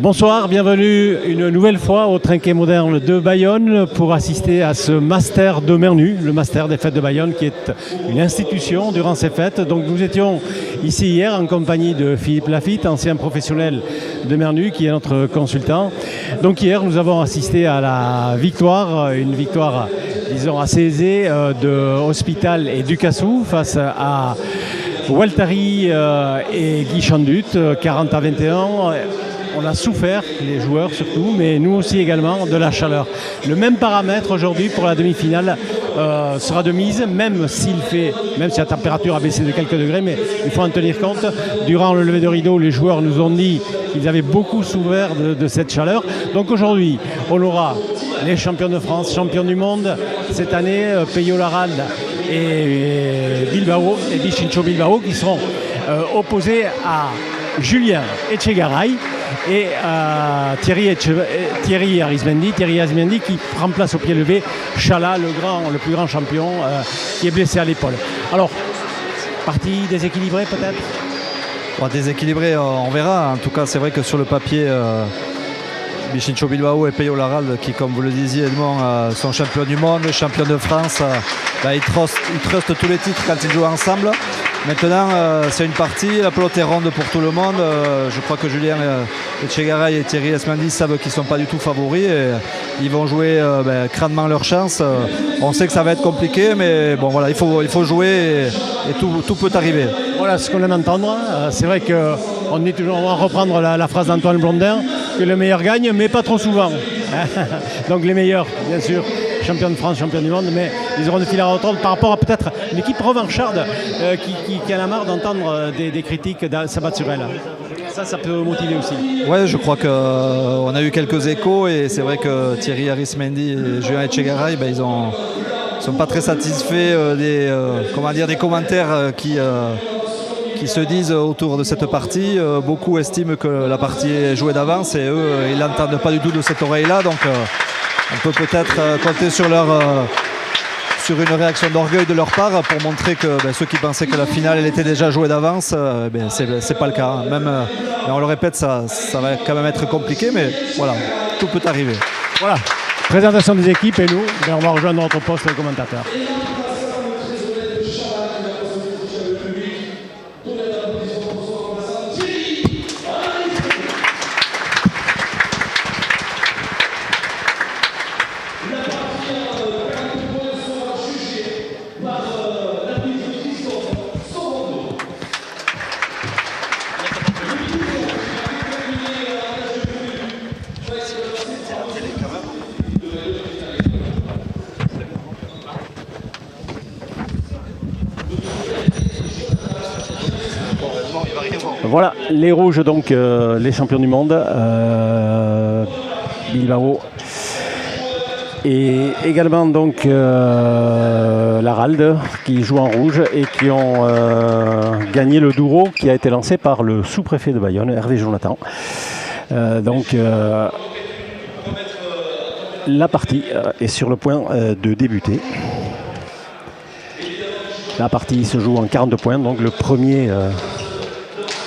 Bonsoir, bienvenue une nouvelle fois au Trinquet Moderne de Bayonne pour assister à ce Master de Mernu, le Master des Fêtes de Bayonne qui est une institution durant ces fêtes. Donc nous étions ici hier en compagnie de Philippe Lafitte, ancien professionnel de Mernu qui est notre consultant. Donc hier nous avons assisté à la victoire, une victoire disons assez aisée de Hospital et Ducassou face à Waltari et Guy Chandut, 40-21. On a souffert, les joueurs surtout, mais nous aussi également, de la chaleur. Le même paramètre aujourd'hui pour la demi-finale sera de mise, même si la température a baissé de quelques degrés, mais il faut en tenir compte. Durant le lever de rideau, les joueurs nous ont dit qu'ils avaient beaucoup souffert de cette chaleur. Donc aujourd'hui, on aura les champions de France, champions du monde cette année, Peyo Laralde et Bilbao, et Bichincho Bilbao, qui seront opposés à Julien Echegaray et Thierry Arismendi qui remplace au pied levé Chala, le plus grand champion, qui est blessé à l'épaule. Alors, partie déséquilibrée peut-être ? Bon, déséquilibrée, on verra. En tout cas, c'est vrai que sur le papier, Bichincho Bilbao et Peyo Laralde, qui, comme vous le disiez, Edmond, sont champions du monde, champions de France. Ils trustent tous les titres quand ils jouent ensemble. Maintenant, c'est une partie, la pelote est ronde pour tout le monde. Je crois que Julien Echegaray et Thierry Arismendi savent qu'ils ne sont pas du tout favoris. Et ils vont jouer crânement leur chance. On sait que ça va être compliqué, mais bon, voilà, il faut jouer et tout peut arriver. Voilà ce qu'on aime entendre. C'est vrai qu'on est toujours, on va reprendre la phrase d'Antoine Blondin, que le meilleur gagne, mais pas trop souvent. Donc les meilleurs, bien sûr, champion de France, champion du monde, mais ils auront de fil à retordre par rapport à peut-être l'équipe revancharde qui en a marre d'entendre des critiques s'abattre sur elle. Ça peut motiver aussi. Ouais, je crois qu'on a eu quelques échos et c'est vrai que Thierry Arismendi et Julien Echegaray, ils sont pas très satisfaits des commentaires qui se disent autour de cette partie. Beaucoup estiment que la partie est jouée d'avance et eux, ils n'entendent pas du tout de cette oreille-là. Donc on peut peut-être compter sur une réaction d'orgueil de leur part pour montrer que ceux qui pensaient que la finale elle était déjà jouée d'avance, c'est pas le cas. Même, on le répète, ça va quand même être compliqué, mais voilà, tout peut arriver. Voilà, présentation des équipes et nous, on va rejoindre notre poste de commentateur. Voilà, les rouges, donc les champions du monde, Bilbao, et également donc Laralde qui joue en rouge et qui ont gagné le Douro qui a été lancé par le sous-préfet de Bayonne, Hervé Jonathan. La partie est sur le point de débuter. La partie se joue en 42 points, donc le premier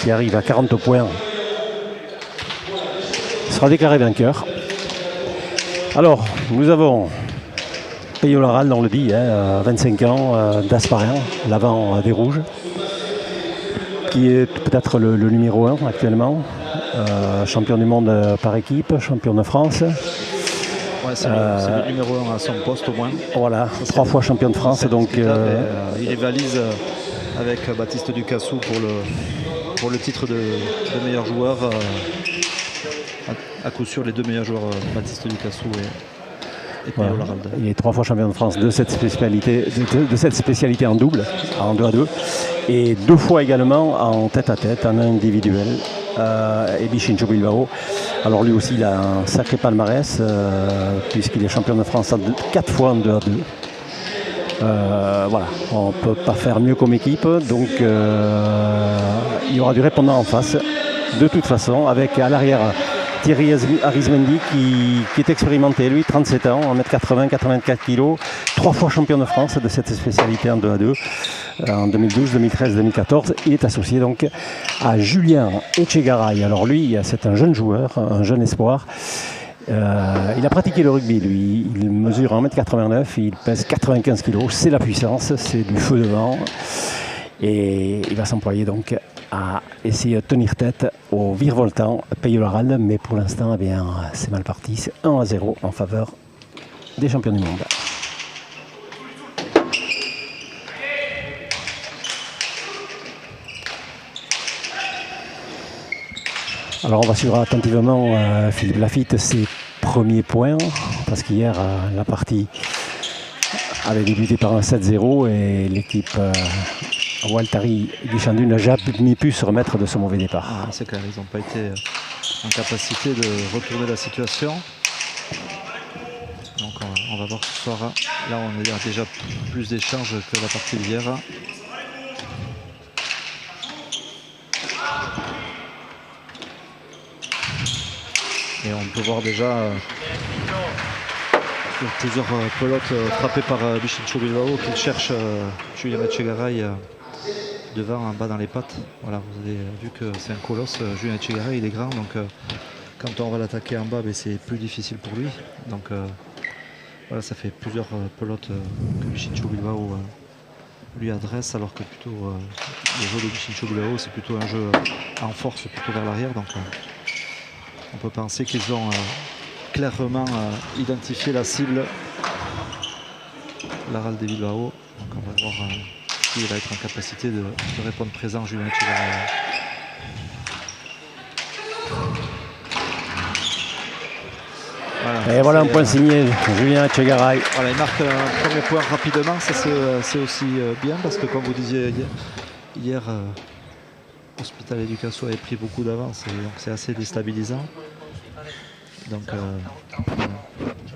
qui arrive à 40 points sera déclaré vainqueur. Alors, nous avons Peyo Laralde, on le dit, 25 ans, d'Asparin, l'avant des Rouges, qui est peut-être le numéro 1 actuellement, champion du monde par équipe, champion de France. Ouais, c'est le numéro 1 à son poste au moins. Voilà, 3 fois champion de France. Donc, il rivalise avec Baptiste Ducassou pour le titre de meilleur joueur. À coup sûr, les deux meilleurs joueurs, Baptiste Ducassou et Peyo Laralde. Il est 3 fois champion de France de cette spécialité en double, en 2-2, et 2 fois également en tête-à-tête, en individuel. Et Bichincho Bilbao. Alors lui aussi, il a un sacré palmarès, puisqu'il est champion de France 4 fois en 2-2. Voilà, on ne peut pas faire mieux comme équipe, donc il y aura du répondant en face, de toute façon, avec à l'arrière Thierry Arismendi qui est expérimenté, lui, 37 ans, 1m80, 84 kg, 3 fois champion de France de cette spécialité en 2-2. en 2012, 2013, 2014. Il est associé donc à Julien Echegaray. Alors lui, c'est un jeune joueur, un jeune espoir. Il a pratiqué le rugby, lui. Il mesure 1m89, il pèse 95 kg. C'est la puissance, c'est du feu devant. Et il va s'employer donc à essayer de tenir tête au virevoltant Pays-Laurent. Mais pour l'instant, eh bien, c'est mal parti. C'est 1-0 en faveur des champions du monde. Alors on va suivre attentivement Philippe Lafitte ses premiers points, parce qu'hier la partie avait débuté par un 7-0 et l'équipe Waltari Guichandu n'a jamais pu se remettre de ce mauvais départ. Ah, c'est clair, ils n'ont pas été en capacité de retourner la situation. Donc on va voir ce soir. Là on a déjà plus d'échanges que la partie d'hier. Et on peut voir déjà plusieurs pelotes frappées par Bichincho Bilbao qui cherche Julien Echegaray devant en bas dans les pattes. Voilà, vous avez vu que c'est un colosse. Julien Echegaray, il est grand, donc quand on va l'attaquer en bas, c'est plus difficile pour lui. Donc voilà, ça fait plusieurs pelotes que Bichincho Bilbao lui adresse, alors que plutôt le jeu de Bichincho Bilbao, c'est plutôt un jeu en force, plutôt vers l'arrière. Donc on peut penser qu'ils ont clairement identifié la cible, l'Aral de Bilbao. Donc on va voir s'il va être en capacité de répondre présent, Julien Echegaray. Voilà, et voilà un point signé, Julien Echegaray. Voilà, il marque un premier point rapidement, ça c'est aussi bien, parce que comme vous disiez hier Hospital Éducation avait pris beaucoup d'avance, et donc c'est assez déstabilisant. Donc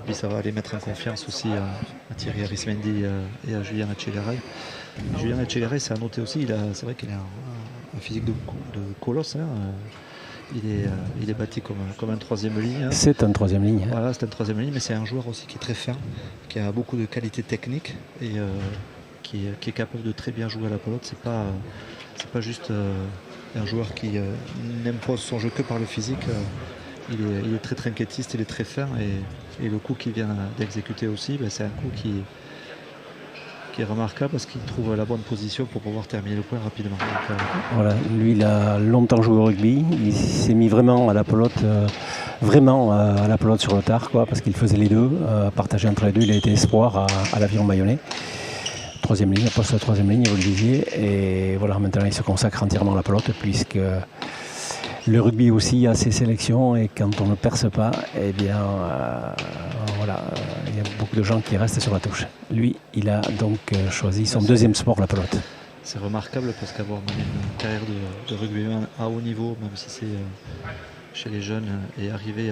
puis ça va les mettre en confiance aussi à Thierry Arismendi et à Julien Echegaray. Julien Echegaray, c'est à noter aussi, c'est vrai qu'il a un physique de colosse. Il est bâti comme un troisième ligne. Hein. C'est un troisième ligne. Hein. Voilà, c'est un troisième ligne, mais c'est un joueur aussi qui est très fin, qui a beaucoup de qualités techniques et qui est capable de très bien jouer à la pelote. C'est pas juste un joueur qui n'impose son jeu que par le physique. Il est très trinquettiste, il est très fin et le coup qu'il vient d'exécuter aussi, c'est un coup qui est remarquable parce qu'il trouve la bonne position pour pouvoir terminer le point rapidement. Donc, voilà, lui il a longtemps joué au rugby, il s'est mis vraiment à la pelote, à la pelote sur le tard, parce qu'il faisait les deux, partagé entre les deux. Il a été espoir à l'Aviron Bayonnais. Troisième ligne, poste de troisième ligne, vous le disiez, et voilà, maintenant il se consacre entièrement à la pelote puisque le rugby aussi a ses sélections et quand on ne perce pas, eh bien voilà, il y a beaucoup de gens qui restent sur la touche. Lui, il a donc choisi son deuxième sport, la pelote. C'est remarquable parce qu'avoir une carrière de rugbyman à haut niveau, même si c'est chez les jeunes, et arriver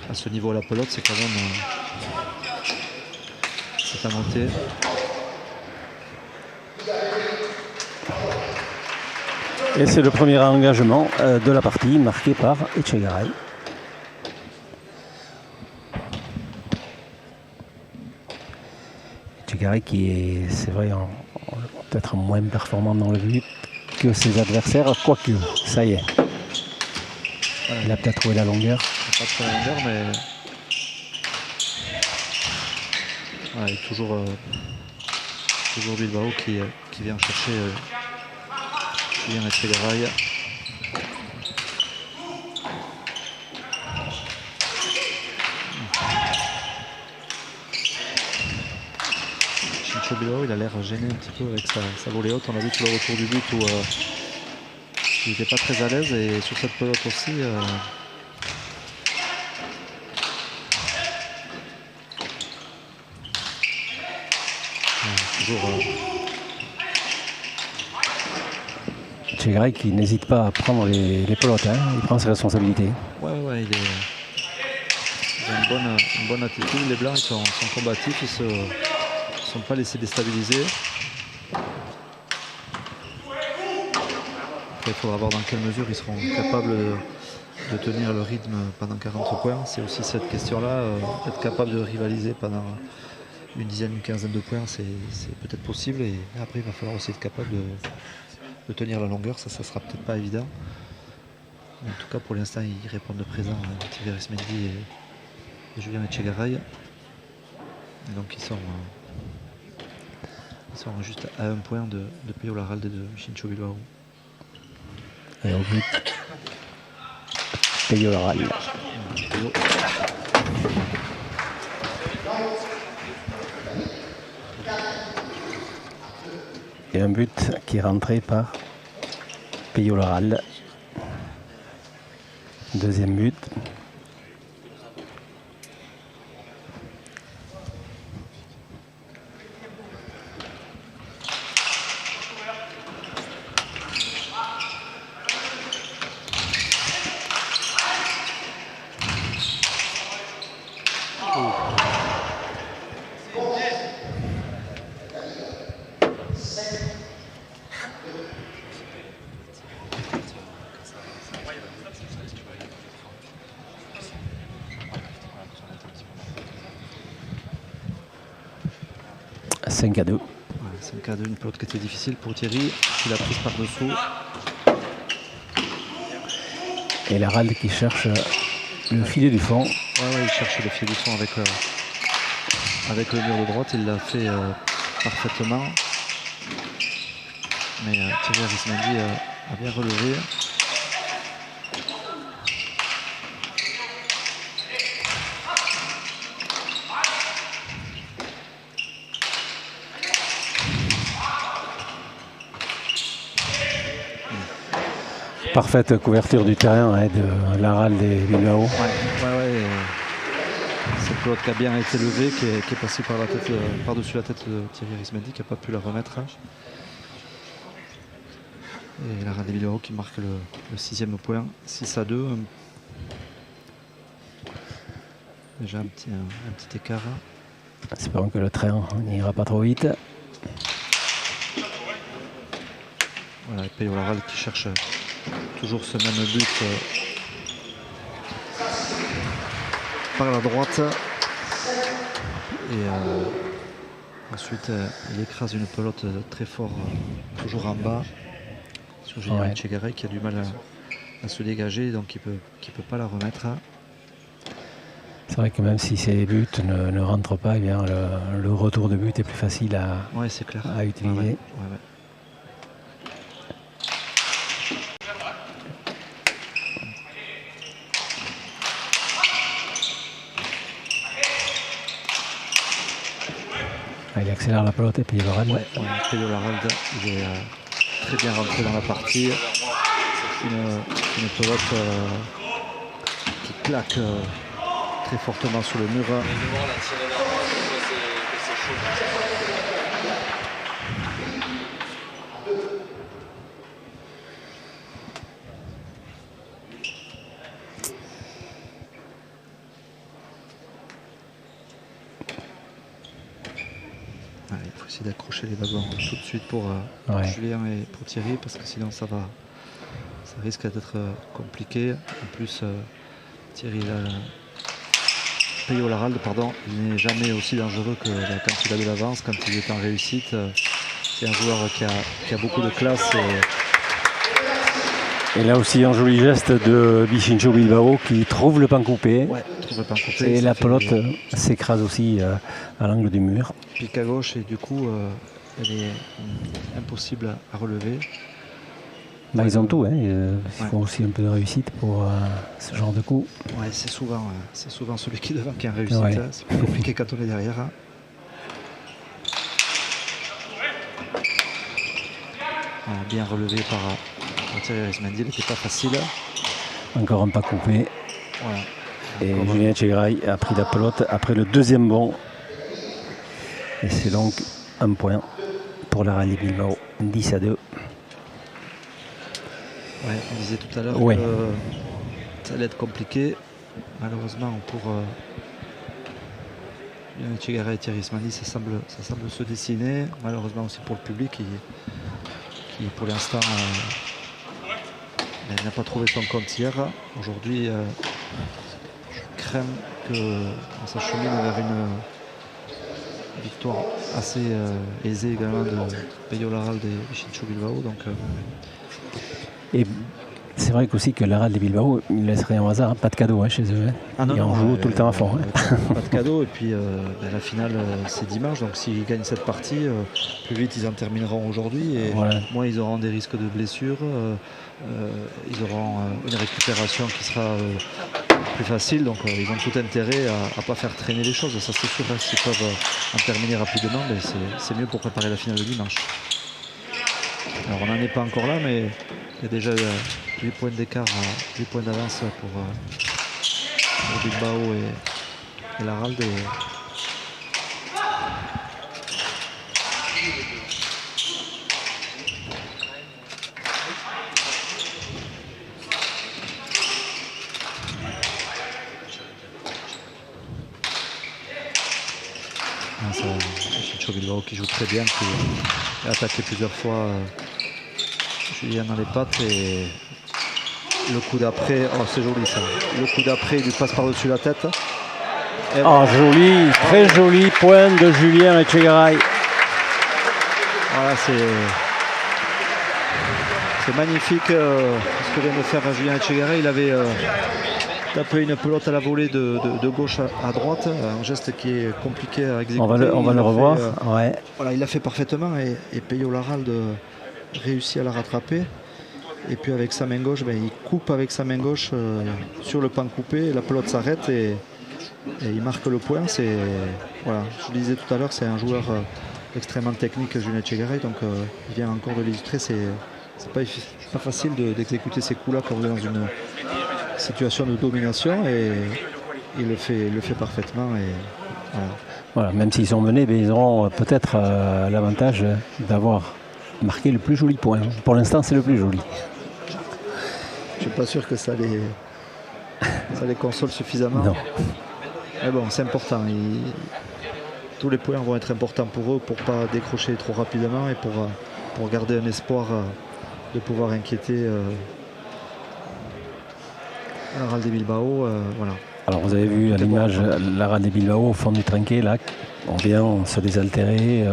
à ce niveau à la pelote, c'est quand même c'est à noter. Et c'est le premier engagement de la partie marqué par Echegaray. Echegaray qui est, c'est vrai, peut-être moins performant dans le but que ses adversaires, quoique, ça y est. Il a peut-être trouvé la longueur. Pas trop la longueur, mais il est toujours Bilbao qui vient chercher Julien Echegaray. Bichincho Bilbao, il a l'air gêné un petit peu avec sa volée haute. On a vu sur le retour du but où il n'était pas très à l'aise, et sur cette pelote aussi. Toujours. Echegaray qui n'hésite pas à prendre les pelotes, hein. Il prend ses responsabilités. Ouais, il a une bonne attitude. Les Blancs, ils sont combatifs, ils ne sont pas laissés déstabiliser. Après, il faudra voir dans quelle mesure ils seront capables de tenir le rythme pendant 40 points. C'est aussi cette question-là, être capable de rivaliser une dizaine, une quinzaine de points, c'est peut-être possible. Et après, il va falloir aussi être capable de tenir la longueur. Ça sera peut-être pas évident. Mais en tout cas, pour l'instant, ils répondent de présent, Thierry Arismendi et Julien Etchegaray. Donc ils sont juste à un point de Peyo Laralde et de Shincho Bilbao. Et au but, Peyo Laralde. Et un but qui est rentré par Peyo Laralde. Deuxième but. « 5-2. 5-2, une pelote qui était difficile pour Thierry, qui l'a prise par-dessous. Et Laralde qui cherche le filet du fond. Ouais, il cherche le filet du fond avec le mur de droite, il l'a fait parfaitement. Mais Thierry Arismendi a bien relevé. Parfaite couverture du terrain de Laralde et Bilbao. Ouais. Cette pelote qui a bien été levée, qui est passée par-dessus la tête de Thierry Arismendi, qui n'a pas pu la remettre. Et Laralde et Bilbao qui marque le 6e point, 6-2. Déjà un petit écart. Espérons que le train n'ira pas trop vite. Voilà, Peyo Laralde qui cherche toujours ce même but par la droite. Et ensuite, il écrase une pelote très fort, toujours en bas, sur Julien Etchegaray qui a du mal à se dégager, donc il peut pas la remettre. C'est vrai que même si ces buts ne rentrent pas, eh bien, le retour de but est plus facile c'est clair. à utiliser. Ouais. Il accélère la pelote et puis Laralde. Peyo Laralde, il est très bien rentré dans la partie. Une pelote qui claque très fortement sur le mur. Il faut essayer d'accrocher les ballons tout de suite pour Julien et pour Thierry, parce que sinon ça risque d'être compliqué. En plus, Peyo Laralde, il n'est jamais aussi dangereux que quand il a de l'avance, quand il est en réussite. C'est un joueur qui a beaucoup de classe. Et là aussi un joli geste de Shincho Bilbao qui trouve le pan coupé. Et la pelote s'écrase aussi à l'angle du mur. Pique à gauche et du coup elle est impossible à relever. Ils ont tout, il faut aussi un peu de réussite pour ce genre de coup. C'est souvent celui qui est devant qui a réussite. C'est plus compliqué quand on est derrière. Bien relevé par Thierry Arismendi, il n'était pas facile. Encore un pas coupé. Et Julien Etchegaray a pris la pelote après le deuxième bond. Et c'est donc un point pour la Rallye Bilbao, 10-2. On disait tout à l'heure que ça allait être compliqué. Malheureusement pour Julien Etchegaray et Thierry Arismendi, ça semble se dessiner. Malheureusement aussi pour le public qui pour l'instant n'a pas trouvé son compte hier. Aujourd'hui, je crains qu'on s'achemine vers victoire assez aisée également de Peyo Larralde et Chincho Bilbao. Donc, Et c'est vrai qu'aussi que l'Aral de Bilbao, il ne laisse rien au hasard, pas de cadeau chez eux. Ils en jouent tout le temps à fond. Pas de cadeau. Et puis la finale, c'est dimanche. Donc s'ils gagnent cette partie, plus vite ils en termineront aujourd'hui. Et moins ils auront des risques de blessures. Ils auront une récupération qui sera plus facile. Donc ils ont tout intérêt à ne pas faire traîner les choses. Ça c'est sûr. S'ils peuvent en terminer rapidement, c'est mieux pour préparer la finale de dimanche. Alors on n'en est pas encore là, mais il y a déjà 8 points d'écart, 8 points d'avance pour Bilbao et Larralde. Chincho Bilbao qui joue très bien, qui a attaqué plusieurs fois Julien dans les pattes et le coup d'après, c'est joli ça. Le coup d'après, il lui passe par-dessus la tête. Joli, très joli point de Julien Echegaray. Voilà, c'est magnifique ce que vient de faire Julien Echegaray. Il avait tapé une pelote à la volée de gauche à droite, un geste qui est compliqué à exécuter. On va le revoir. Voilà, il l'a fait parfaitement et Peyo Larralde réussit à la rattraper. Et puis avec sa main gauche, il coupe avec sa main gauche sur le pan coupé, la pelote s'arrête et il marque le point. Voilà, je le disais tout à l'heure, c'est un joueur extrêmement technique, Julien Echegaray, donc il vient encore de l'illustrer. C'est pas facile d'exécuter ces coups-là quand vous êtes dans une situation de domination et il le fait parfaitement. Et voilà, même s'ils sont menés, ils auront peut-être l'avantage d'avoir marqué le plus joli point. Pour l'instant, c'est le plus joli. Je ne suis pas sûr que ça les console suffisamment. Non. Mais bon, c'est important. Tous les points vont être importants pour eux pour ne pas décrocher trop rapidement et pour garder un espoir de pouvoir inquiéter Larralde de Bilbao. Voilà. Alors vous avez vu à l'image Larralde de Bilbao au fond du trinquet, là, on vient se désaltérer,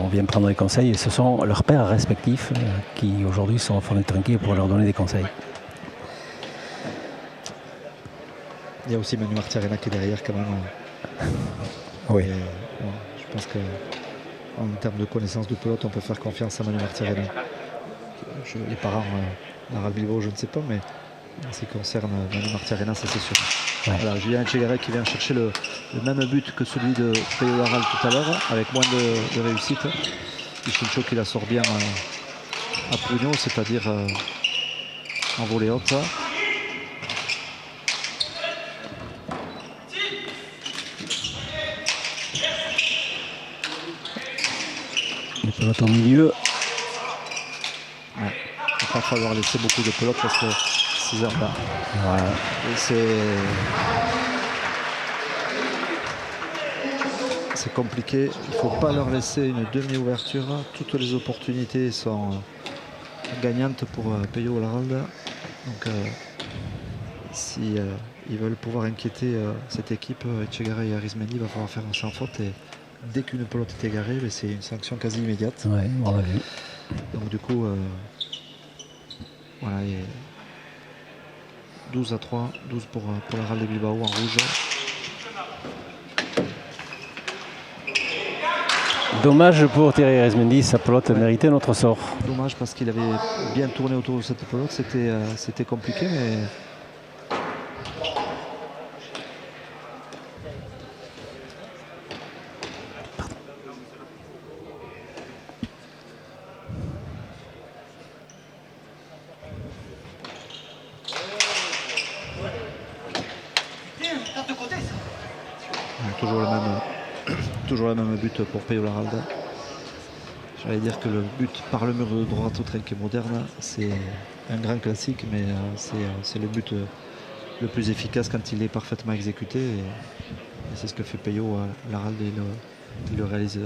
on vient prendre des conseils et ce sont leurs pairs respectifs qui aujourd'hui sont au fond du trinquet pour leur donner des conseils. Il y a aussi Manu Martiarena qui est derrière quand même. Oui. Je pense qu'en termes de connaissance de pelote, on peut faire confiance à Manu Martiarena. Les parents Larralde Bilbao, je ne sais pas, mais en ce qui concerne Manu Martiarena, ça c'est sûr. Ouais. Voilà, Julien Echegaray qui vient chercher le même but que celui de Peyo Larralde tout à l'heure, avec moins de réussite. Et Chincho qui la sort bien à Pugno, c'est-à-dire en volée haute. Les pelotes au milieu. Il ne va pas falloir laisser beaucoup de pelotes parce que 6 heures là. Voilà. C'est compliqué. Il ne faut pas leur laisser une demi-ouverture. Toutes les opportunités sont gagnantes pour Peyo Larralde. Donc si ils veulent pouvoir inquiéter cette équipe, Echegaray et Arismendi, il va falloir faire un sans faute. Et dès qu'une pelote est égarée, c'est une sanction quasi immédiate. Ouais, on l'a vu. Donc du coup, voilà, 12-3, 12 pour Larralde de Bilbao en rouge. Dommage pour Thierry Arismendi, sa pelote méritait notre sort. Dommage parce qu'il avait bien tourné autour de cette pelote, c'était compliqué, mais toujours le même but pour Peyo Larralde. J'allais dire que le but par le mur de droite au trinquet moderne, c'est un grand classique, mais c'est le but le plus efficace quand il est parfaitement exécuté. Et c'est ce que fait Peyo Larralde, il le réalise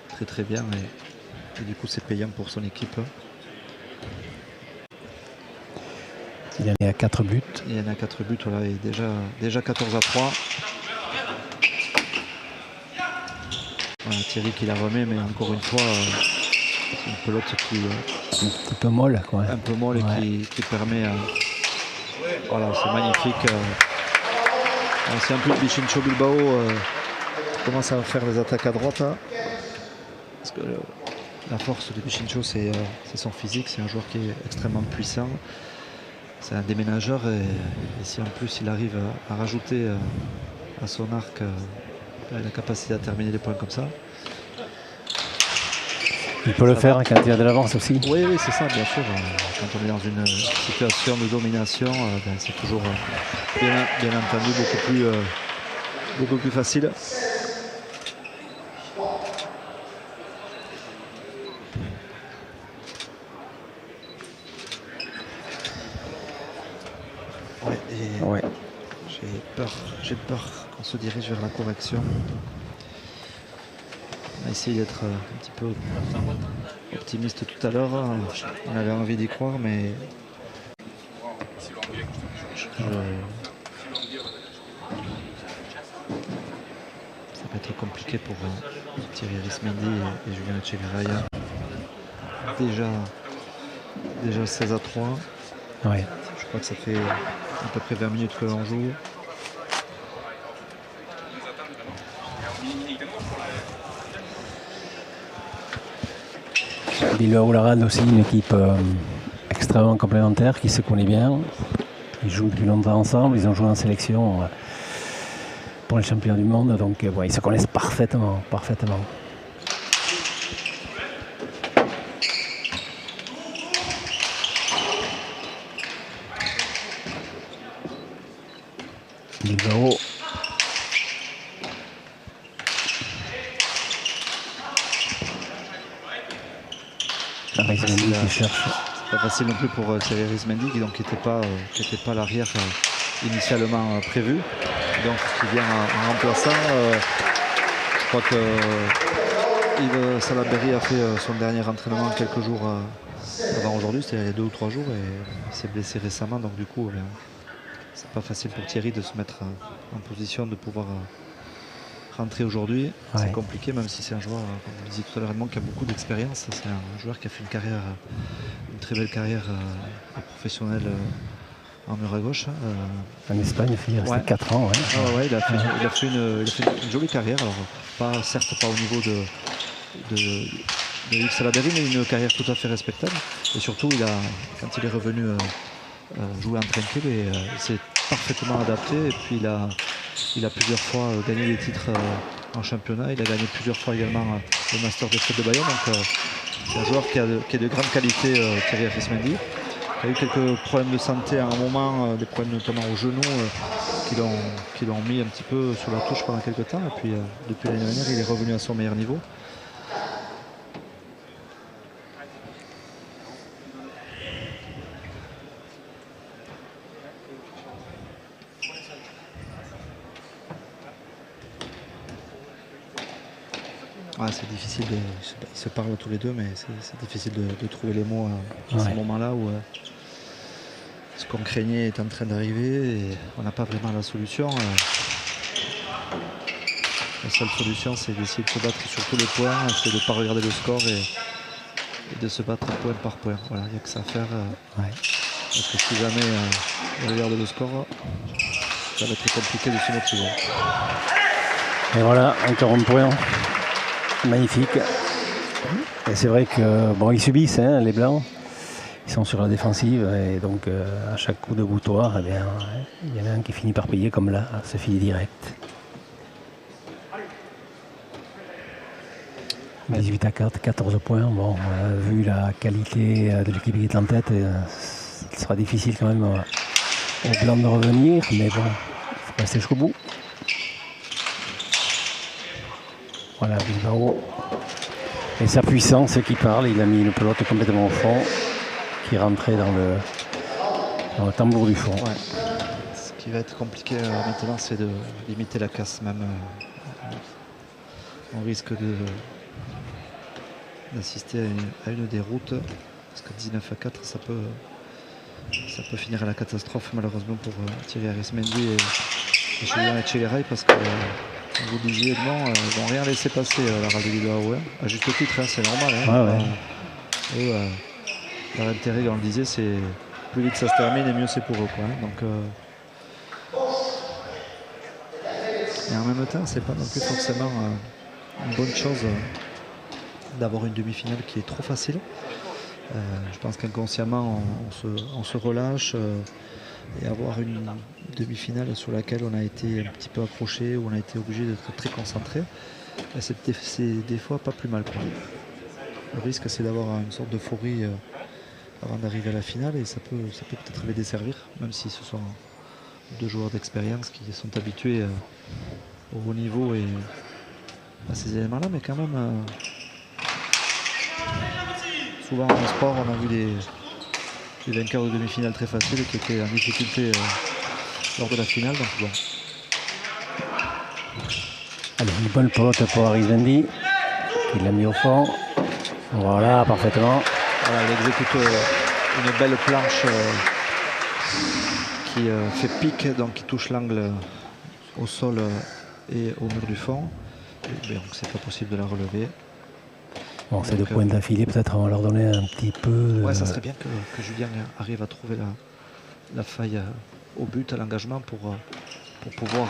très très bien. Et du coup, c'est payant pour son équipe. Il y en a à 4 buts. Il y en a 4 buts, voilà, et déjà 14-3. Voilà, Thierry qui la remet, mais encore une fois, c'est une pelote qui un petit peu molle, quoi. un peu molle et qui permet. Voilà, c'est magnifique. C'est un peu Bichincho Bilbao commence à faire les attaques à droite. Hein, parce que la force de Bichincho, c'est son physique. C'est un joueur qui est extrêmement puissant. C'est un déménageur et si en plus il arrive à rajouter à son arc la capacité à terminer les points comme ça. Il peut le faire quand il a de l'avance aussi. Oui, c'est ça, bien sûr. Quand on est dans une situation de domination, c'est toujours bien entendu beaucoup plus facile. Ouais. J'ai peur qu'on se dirige vers la correction. On a essayé d'être un petit peu optimiste tout à l'heure. On avait envie d'y croire, mais ça va être compliqué pour Thierry Arismendi et Julien Echegaray. Déjà 16 à 3. Ouais. Je crois que ça fait à peu près 20 minutes que l'on joue. Bilbao Laran aussi, une équipe extrêmement complémentaire qui se connaît bien. Ils jouent depuis longtemps ensemble, ils ont joué en sélection pour les champions du monde, donc ils se connaissent parfaitement. Bilbao. Arismendi qui cherche. Pas facile non plus pour Thierry Arismendi qui n'était pas l'arrière initialement prévu. Donc qui vient en remplaçant. Je crois que Yves Salaberry a fait son dernier entraînement quelques jours avant aujourd'hui, c'était il y a 2 ou 3 jours, et il s'est blessé récemment. Donc du coup, c'est pas facile pour Thierry de se mettre en position de pouvoir rentrer aujourd'hui. Ouais. C'est compliqué, même si c'est un joueur, comme vous le disiez tout à l'heure, Edmond, qui a beaucoup d'expérience. C'est un joueur qui a fait une très belle carrière professionnelle en mur à gauche. En Espagne, il est resté 4 ans. Il a fait une jolie carrière. Alors, certes pas au niveau de Yves Salaberry, mais une carrière tout à fait respectable. Et surtout, quand il est revenu jouer en trinquet, il s'est parfaitement adapté. Et puis il a plusieurs fois gagné des titres en championnat. Il a gagné plusieurs fois également le Master des Fêtes de Bayonne. Donc c'est un joueur qui a de grandes qualités, Thierry Arismendi. Il a eu quelques problèmes de santé à un moment, des problèmes notamment au genou qui l'ont mis un petit peu sur la touche pendant quelques temps. Et puis depuis l'année dernière, il est revenu à son meilleur niveau. C'est difficile, ils se parlent tous les deux, mais c'est difficile de trouver les mots à ce moment-là où ce qu'on craignait est en train d'arriver et on n'a pas vraiment la solution. La seule solution, c'est d'essayer de se battre sur tous les points, c'est de ne pas regarder le score et de se battre point par point. Voilà, il n'y a que ça à faire. Parce que si jamais on regarde le score, ça va être compliqué de se motiver. Et voilà, encore un point. Magnifique. Et c'est vrai que ils subissent les Blancs. Ils sont sur la défensive et donc à chaque coup de boutoir, il y en a un qui finit par payer comme là, ça finit direct. 18 à 4, 14 points. Bon, vu la qualité de l'équipe qui est en tête, ce sera difficile quand même aux Blancs de revenir, mais bon, il faut rester jusqu'au bout. Voilà, Bilbao. Et sa puissance qui parle, il a mis une pelote complètement au fond, qui rentrait dans le tambour du fond. Ouais. Ce qui va être compliqué maintenant, c'est de limiter la casse même. On risque d'assister à une déroute, parce que 19 à 4, ça peut finir à la catastrophe malheureusement pour Thierry Arismendi et Julien Echegaray, parce que Comme vous disiez, non, ils n'ont rien laissé passer la Real de Bilbao. À juste titre, hein, c'est normal. Hein. Leur intérêt, on le disait, c'est plus vite ça se termine et mieux c'est pour eux. Quoi, hein. Donc, et en même temps, c'est pas non plus forcément une bonne chose d'avoir une demi-finale qui est trop facile. Je pense qu'inconsciemment, on se relâche et avoir une demi-finale sur laquelle on a été un petit peu accroché, où on a été obligé d'être très concentré, c'est des fois pas plus mal. Quoi. Le risque, c'est d'avoir une sorte d'euphorie avant d'arriver à la finale et ça peut peut-être les desservir, même si ce sont deux joueurs d'expérience qui sont habitués au haut niveau et à ces éléments-là, mais quand même, souvent en sport, on a vu des vainqueurs de demi-finale très faciles qui étaient en difficulté lors de la finale. Donc bon. Allez, une bonne pelote pour Arizmendi, qui l'a mis au fond. Voilà, parfaitement. Voilà, il exécute une belle planche qui fait pique, donc qui touche l'angle au sol et au mur du fond. Et donc c'est pas possible de la relever. Bon, ces deux points d'affilée, peut-être on va leur donner un petit peu. Ouais, ça serait bien que Julien arrive à trouver la faille au but, à l'engagement pour pouvoir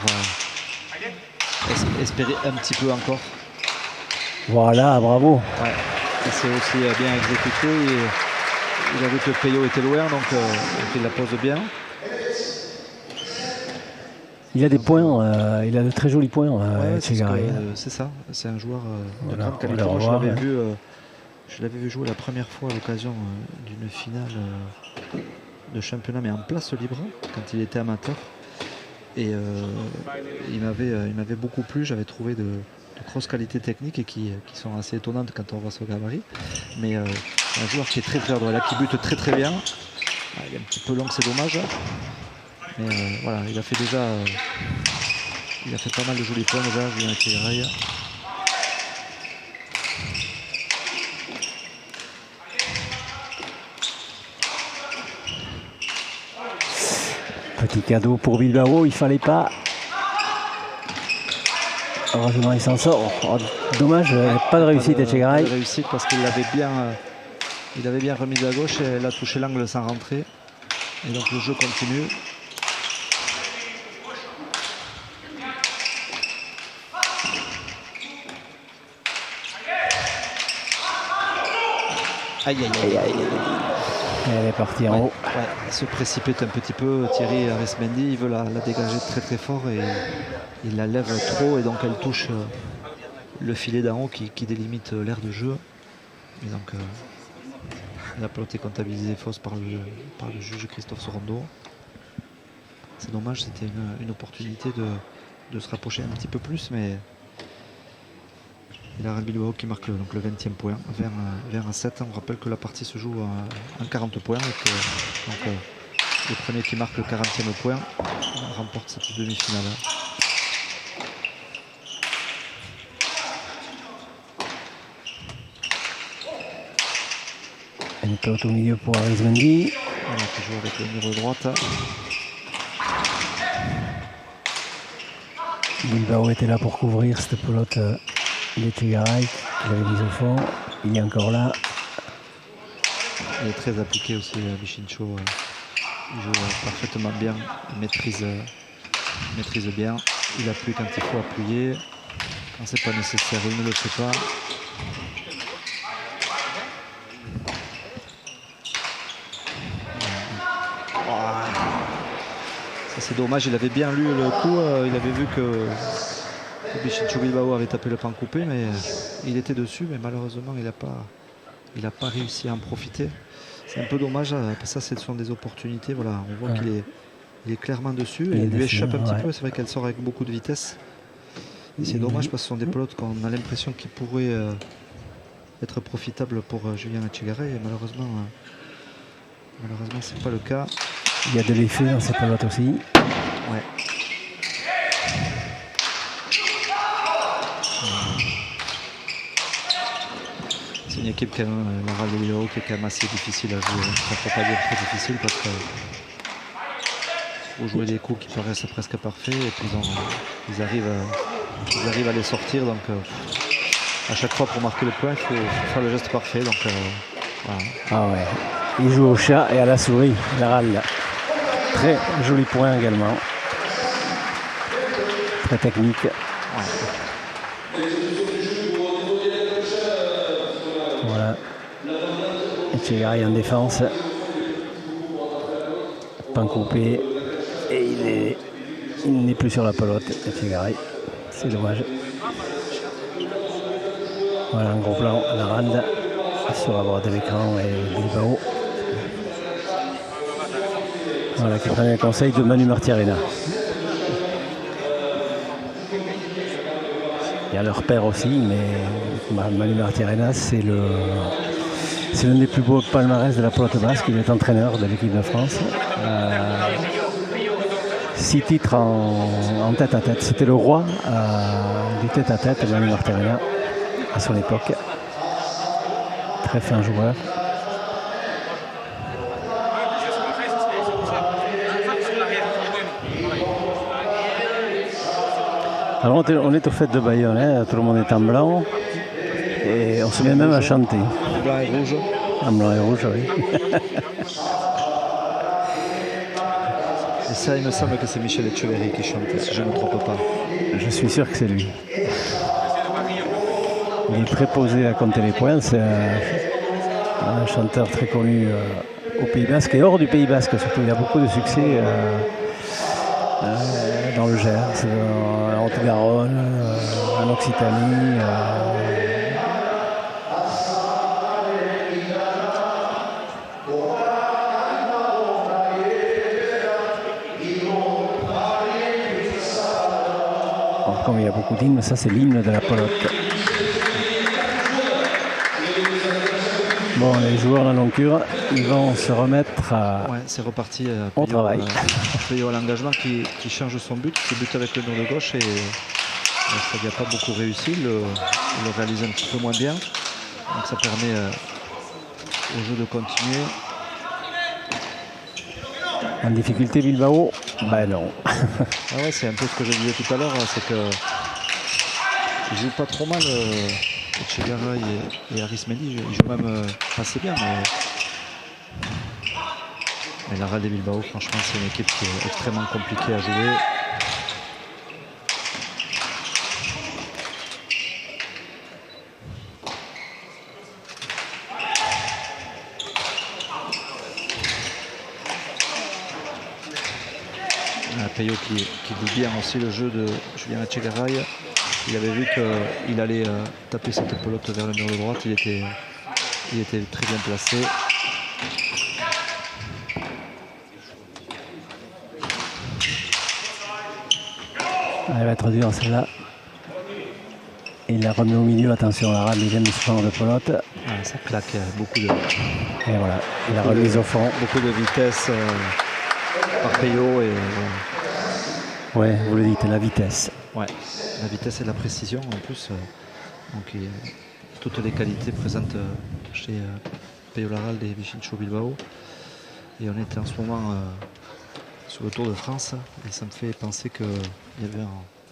espérer un petit peu encore. Voilà, bravo. Ouais. Et c'est aussi bien exécuté. Et il a vu que le Peyo était loin, donc il la pose bien. Il a des points, il a de très jolis points. C'est ça, c'est un joueur de voilà, grande qualité. Moi, je l'avais vu jouer la première fois à l'occasion d'une finale de championnat, mais en place libre, quand il était amateur. Et il m'avait beaucoup plu. J'avais trouvé de grosses qualités techniques et qui sont assez étonnantes quand on voit ce gabarit. Mais un joueur qui est très très droit, là, qui bute très très bien. Il est un petit peu long, c'est dommage. Mais voilà, il a fait pas mal de jolis points déjà, Julien Etchegaray. Petit cadeau pour Bilbao, il fallait pas. Heureusement, il s'en sort. Oh, dommage, pas de réussite Etchegaray. Pas de réussite parce qu'il avait bien remis à gauche et elle a touché l'angle sans rentrer. Et donc le jeu continue. Aïe aïe aïe aïe. Elle est partie en haut. Ouais, il se précipite un petit peu. Thierry Arismendi, il veut la dégager très très fort et il la lève trop et donc elle touche le filet d'en haut qui délimite l'aire de jeu. Et donc la pelote est comptabilisée fausse par le juge Christophe Sorondo. C'est dommage, c'était une opportunité de se rapprocher un petit peu plus, mais il y a Real Bilbao qui marque donc le 20e point vers un 7. On rappelle que la partie se joue en 40 points et que donc, le premier qui marque le 40e point remporte cette demi-finale. Une pelote au milieu pour Arizmendi. Voilà, qui joue avec le mur de droite. Bilbao était là pour couvrir cette pelote d'Etchegaray qu'il avait mise au fond. Il est encore là. Il est très appliqué aussi, Bichincho. Il joue parfaitement bien, il maîtrise bien. Il appuie quand il faut appuyer. Quand c'est pas nécessaire, il ne le fait pas. Ça c'est dommage, il avait bien lu le coup, il avait vu que Bichincho Bilbao avait tapé le pan coupé, mais il était dessus, mais malheureusement il n'a pas réussi à en profiter. C'est un peu dommage, ça ce sont des opportunités, voilà, on voit qu'il est clairement dessus, et il lui échappe un petit peu, c'est vrai qu'elle sort avec beaucoup de vitesse. Et c'est dommage parce que ce sont des pelotes qu'on a l'impression qu'ils pourraient être profitables pour Julien Etchegaray, et malheureusement c'est pas le cas. Il y a de l'effet dans ces pelotes aussi. Ouais. C'est une équipe qui a la Real de Bilbao qui est quand même assez difficile à jouer. Ça ne faut pas dire très difficile parce qu'il faut jouer des coups qui paraissent presque parfaits et puis ils arrivent ils arrivent à les sortir. Donc à chaque fois pour marquer le point, il faut faire le geste parfait. Donc, voilà. Ah ouais. Il joue au chat et à la souris, Laral. Très joli point également. Très technique. Ouais. Voilà. Etchegaray en défense. Pancopé. Et il n'est plus sur la pelote, Etchegaray. C'est dommage. Voilà un gros plan, la rande sur la droite de l'écran et Bilbao. Voilà, qui prenait le conseil de Manu Martirena. Il y a leur père aussi, mais Manu Martirena, c'est l'un des plus beaux palmarès de la pelote basque. Il est entraîneur de l'équipe de France. 6 titres en tête à tête. C'était le roi du tête à tête, Manu Martirena, à son époque. Très fin joueur. Alors on est aux fêtes de Bayonne, hein, tout le monde est en blanc et on se met même à chanter. En blanc et rouge. En blanc et rouge, oui. Et ça, il me semble que c'est Michel Etcheverry qui chante, si je ne me trompe pas. Je suis sûr que c'est lui. Il est préposé à compter les points, c'est un chanteur très connu au Pays Basque et hors du Pays Basque surtout. Il y a beaucoup de succès dans le Gers, en Haute-Garonne, en Occitanie. Comme il y a beaucoup d'hymnes, ça c'est l'hymne de la pelote. Bon, les joueurs à Loncure, ils vont se remettre Ouais, c'est reparti au travail. Peyo à l'engagement qui change son but, qui bute avec le mur de gauche et ça n'a pas beaucoup réussi. Il le réalise un petit peu moins bien. Donc ça permet au jeu de continuer. En difficulté Bilbao, ben non. Ah ouais, c'est un peu ce que je disais tout à l'heure, c'est que ils jouent pas trop mal. Etchegaray et Arismendi, ils jouent même assez bien. Mais la Real de Bilbao, franchement, c'est une équipe qui est extrêmement compliquée à jouer. Peyo qui joue bien aussi le jeu de Julien Etchegaray. Il avait vu qu'il allait taper cette pelote vers le mur de droite. Il était très bien placé. Elle va être dure celle-là. Il la remis au milieu, attention, la rade vient de se prendre de pelote. Ah, ça claque, beaucoup de... Et voilà, il a remise au fond. Beaucoup de vitesse par Peyo et... Ouais, vous le dites, la vitesse. Ouais, la vitesse et la précision en plus. Donc toutes les qualités présentes chez Peyo Laralde et Vichincho Bilbao. Et on était en ce moment sur le Tour de France et ça me fait penser qu'il y avait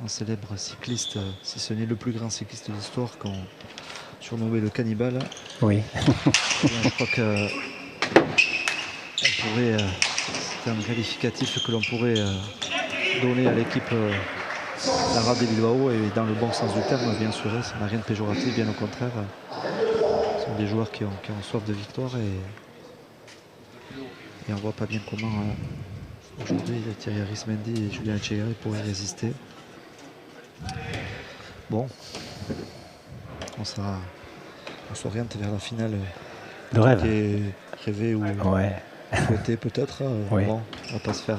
un célèbre cycliste, si ce n'est le plus grand cycliste de l'histoire, qu'on surnommait le cannibale. Oui. Je crois que c'est un qualificatif que l'on pourrait donner à l'équipe la Real de Bilbao, et dans le bon sens du terme, bien sûr, ça n'a rien de péjoratif, bien au contraire. Ce sont des joueurs qui ont soif de victoire et on voit pas bien comment aujourd'hui Thierry Arismendi et Julien Etchegaray pourraient résister. Bon, on s'oriente vers la finale de rêve. Qui est rêvé ou souhaité peut-être. Oui. Bon, on va pas se faire...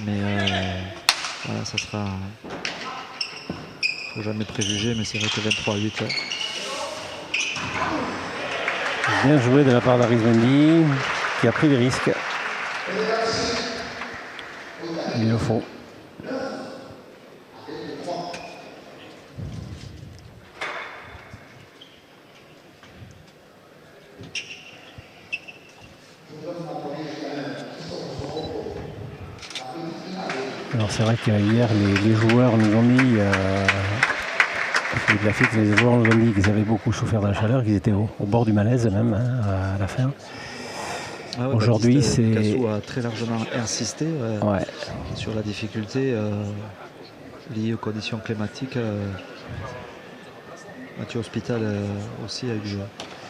mais voilà, ça sera... faut jamais préjuger, mais c'est vrai que 23-8. Bien joué de la part d'Arismendi, qui a pris des risques. Il le faut. Alors c'est vrai que hier les joueurs nous ont dit, les joueurs nous ont dit qu'ils avaient beaucoup souffert de la chaleur, qu'ils étaient au bord du malaise même à la fin. Ah ouais, aujourd'hui, Cassou a très largement insisté sur la difficulté liée aux conditions climatiques. Mathieu Hospital aussi a eu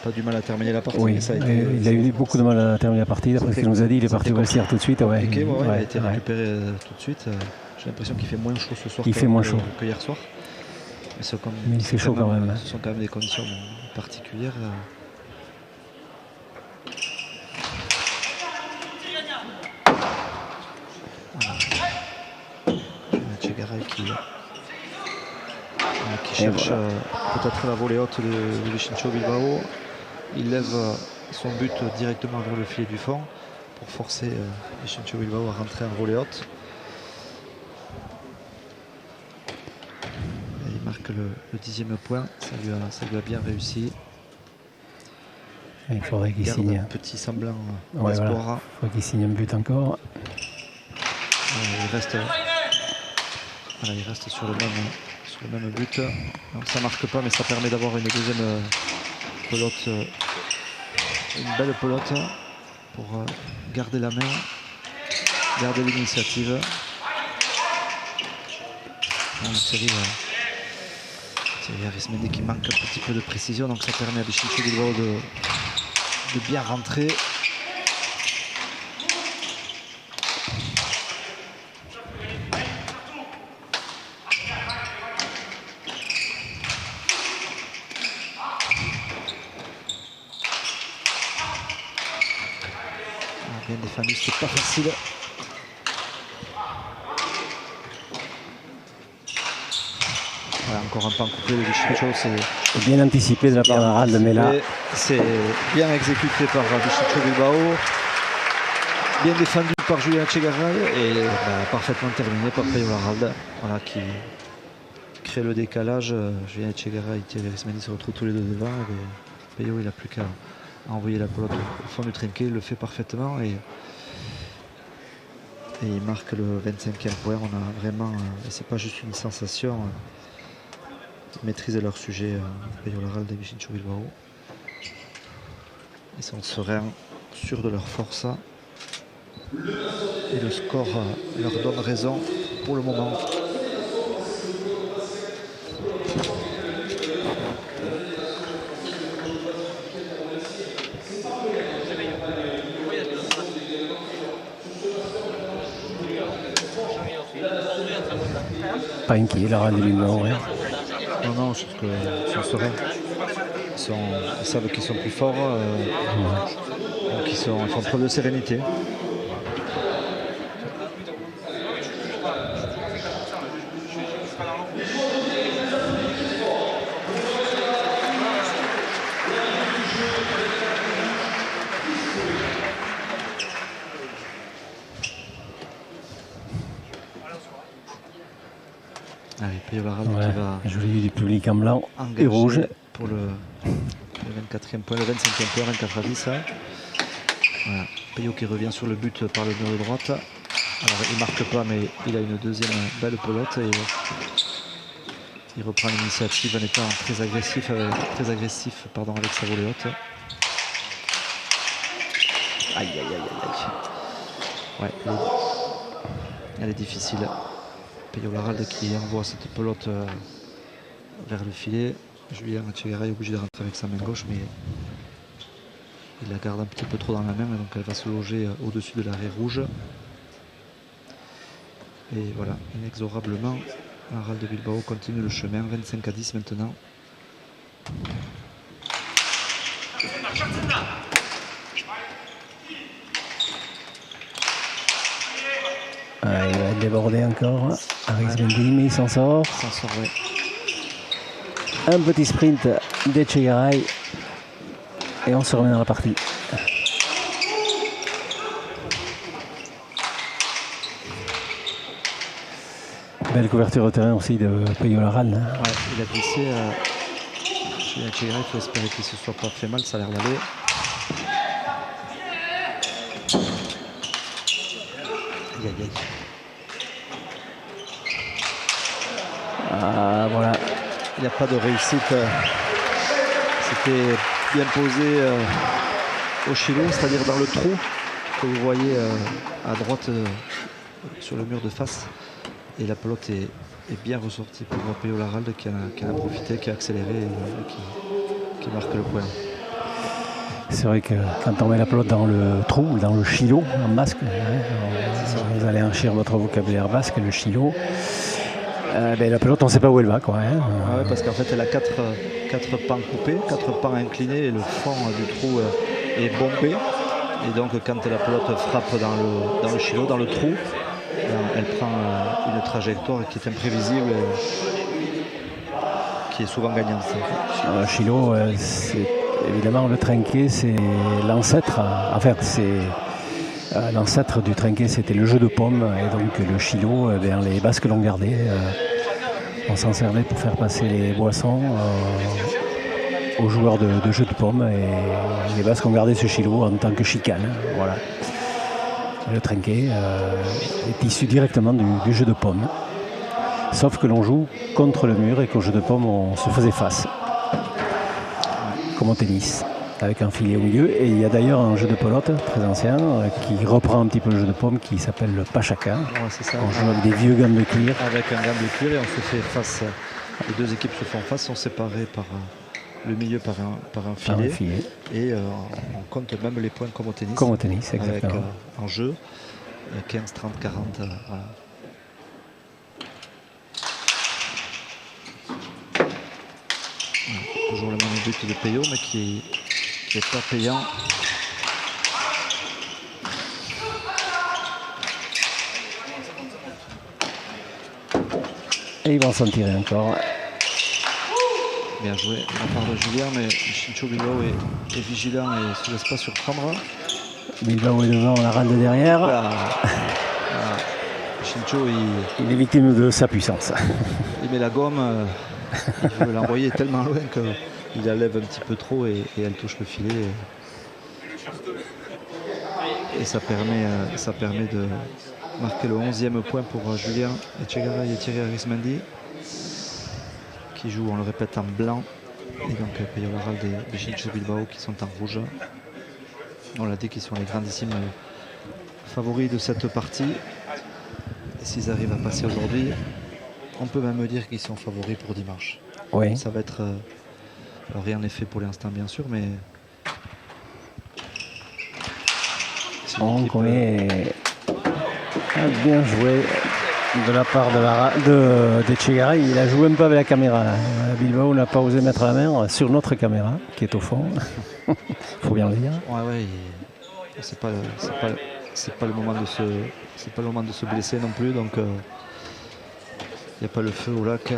pas du mal à terminer la partie. Oui, il a eu beaucoup de mal à terminer la partie. D'après ce qu'il nous a dit, il est parti au vestiaire tout de suite. Il a été récupéré tout de suite. J'ai l'impression qu'il fait moins chaud ce soir que hier soir. Mais il fait chaud quand même. Ce sont quand même des conditions particulières. Chegaray qui cherche peut-être la volée haute de Vicencio Bilbao. Il lève son but directement vers le filet du fond pour forcer Vicencio Bilbao à rentrer en volée haute. Et il marque le 10e point, ça lui a bien réussi. Il faudrait qu'il signe un petit semblant d'espoir. Voilà. Il faut qu'il signe un but encore. Il reste sur le même but. Donc ça marque pas, mais ça permet d'avoir une deuxième pelote, une belle pelote pour garder la main, garder l'initiative. Thierry Arismendi qui manque un petit peu de précision, donc ça permet à Vicencio Bilbao de bien rentrer. Bien défendu, c'est pas facile. Voilà, encore un pan coupé de Vicencio, c'est bien anticipé de la part d'Harald, mais là c'est bien exécuté par Vicencio Bilbao, bien défendu par Julien Chegaray et parfaitement terminé par Peyo Harald, voilà, qui crée le décalage. Julien Chegaray et Thierry Arismendi se retrouvent tous les deux devant et Peyo, il n'a plus qu'à envoyer la pelote au fond du trinquet, il le fait parfaitement et il marque le 25e point. On a vraiment, et c'est pas juste une sensation, maîtriser leur sujet, Peyo Harald et Vicencio Bilbao. Ils sont sereins, sûrs de leur force et le score leur donne raison pour le moment. Pas inquiet, l'Harald et Bilbao. Non, je trouve qu'ils sont sereins. Ils savent qu'ils sont plus forts. Donc ils font preuve de sérénité. Allez, Peyo Harald qui va jouer du public en blanc et rouge pour le 24e point, le 25e point, 24 à 10. Voilà. Peyo qui revient sur le but par le mur de droite. Alors il marque pas, mais il a une deuxième belle pelote et il reprend l'initiative en étant très agressif avec sa volée haute. Aïe. Ouais, elle est difficile. Peyo Harald qui envoie cette pelote vers le filet. Julien Chegaray est obligé de rentrer avec sa main gauche, mais il la garde un petit peu trop dans la main, donc elle va se loger au-dessus de l'arrêt rouge. Et voilà, inexorablement, Harald de Bilbao continue le chemin, 25 à 10 maintenant. il va être débordé encore. Arismendi, mais il s'en sort. Oui. Un petit sprint d'Echegaray et on se remet dans la partie. Belle couverture au terrain aussi de Peyo Harald. Ouais, il a glissé. Julien Chegaray, il faut espérer qu'il ne se soit pas fait mal, ça a l'air d'aller. Aïe. Ah, voilà. Il n'y a pas de réussite. C'était bien posé au chilo, c'est-à-dire dans le trou que vous voyez à droite sur le mur de face. Et la pelote est bien ressortie pour Péo Laralde qui en a profité, qui a accéléré et qui marque le point. C'est vrai que quand on met la pelote dans le trou, dans le chilo, en basque, vous allez enrichir votre vocabulaire basque, le chilo, la pelote, on ne sait pas où elle va. Quoi, hein. Ah ouais, parce qu'en fait, elle a 4 pans coupés, 4 pans inclinés, et le fond du trou est bombé. Et donc, quand la pelote frappe dans le chilo, dans le trou, elle prend une trajectoire qui est imprévisible et qui est souvent gagnante. Le chilo, c'est évidemment le trinquet, c'est l'ancêtre. L'ancêtre du trinquet, c'était le jeu de paume, et donc le chilo, les Basques l'ont gardé. On s'en servait pour faire passer les boissons aux joueurs de jeu de paume, et les Basques ont gardé ce chilo en tant que chicane. Voilà. Le trinquet est issu directement du jeu de paume. Sauf que l'on joue contre le mur et qu'au jeu de paume, on se faisait face. Comme au tennis, avec un filet au milieu. Et il y a d'ailleurs un jeu de pelote très ancien qui reprend un petit peu le jeu de paume qui s'appelle le pachaka. Ouais, c'est ça. On joue avec des vieux gants de cuir. Avec un gant de cuir et on se fait face. Les deux équipes se font face, sont séparées par le milieu par un filet. Et on compte même les points comme au tennis. Comme au tennis, exactement. Avec en jeu 15, 30, 40. Voilà. Toujours le même but de Peyo, mais qui n'est pas payant. Et ils vont s'en tirer encore. Bien joué de la part de Julien, mais Chincho Bilbao est vigilant et ne se laisse pas surprendre. Bilbao est devant, Laralde derrière. Voilà. Chincho, il est victime de sa puissance. Il met la gomme, il veut l'envoyer tellement loin qu'il la lève un petit peu trop et elle touche le filet. Et ça permet de marquer le 11e point pour Julien Etchegaray et Thierry Arismendi, qui jouent, on le répète, en blanc, et donc Péo Laralde et Chincho Bilbao qui sont en rouge. On l'a dit qu'ils sont les grandissimes favoris de cette partie. Et s'ils arrivent à passer aujourd'hui, on peut même dire qu'ils sont favoris pour dimanche. Oui. Ça va être... alors rien n'est fait pour l'instant bien sûr, mais... On connaît bien joué de la part d'Etchegaray. Il a joué un peu avec la caméra. Bilbao n'a pas osé mettre la main sur notre caméra qui est au fond. Il faut bien le dire. Ouais, c'est pas le moment de se blesser non plus, donc il n'y a pas le feu au lac, il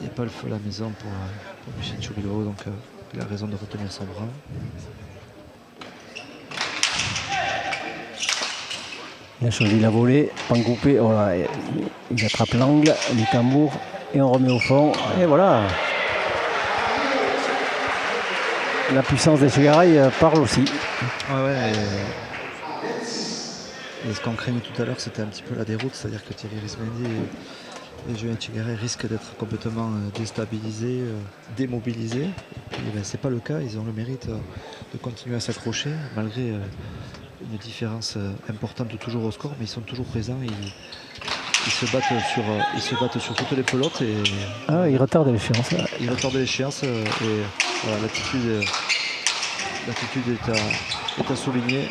n'y a pas le feu à la maison pour Chincho Bilbao, donc il a raison de retenir son bras. Il a choisi la volée, pan coupé, voilà, il attrape l'angle, les tambours et on remet au fond. Et voilà. La puissance d'Etchegaray parle aussi. Ouais. Et ce qu'on craignait tout à l'heure, c'était un petit peu la déroute, c'est-à-dire que Thierry Arismendi et Julien Etchegaray risquent d'être complètement déstabilisés, démobilisés. Et c'est pas le cas, ils ont le mérite de continuer à s'accrocher malgré une différence importante toujours au score, mais ils sont toujours présents. Ils se battent sur toutes les pelotes et ils retardent l'échéance. Ils retardent l'échéance et voilà, l'attitude est à souligner.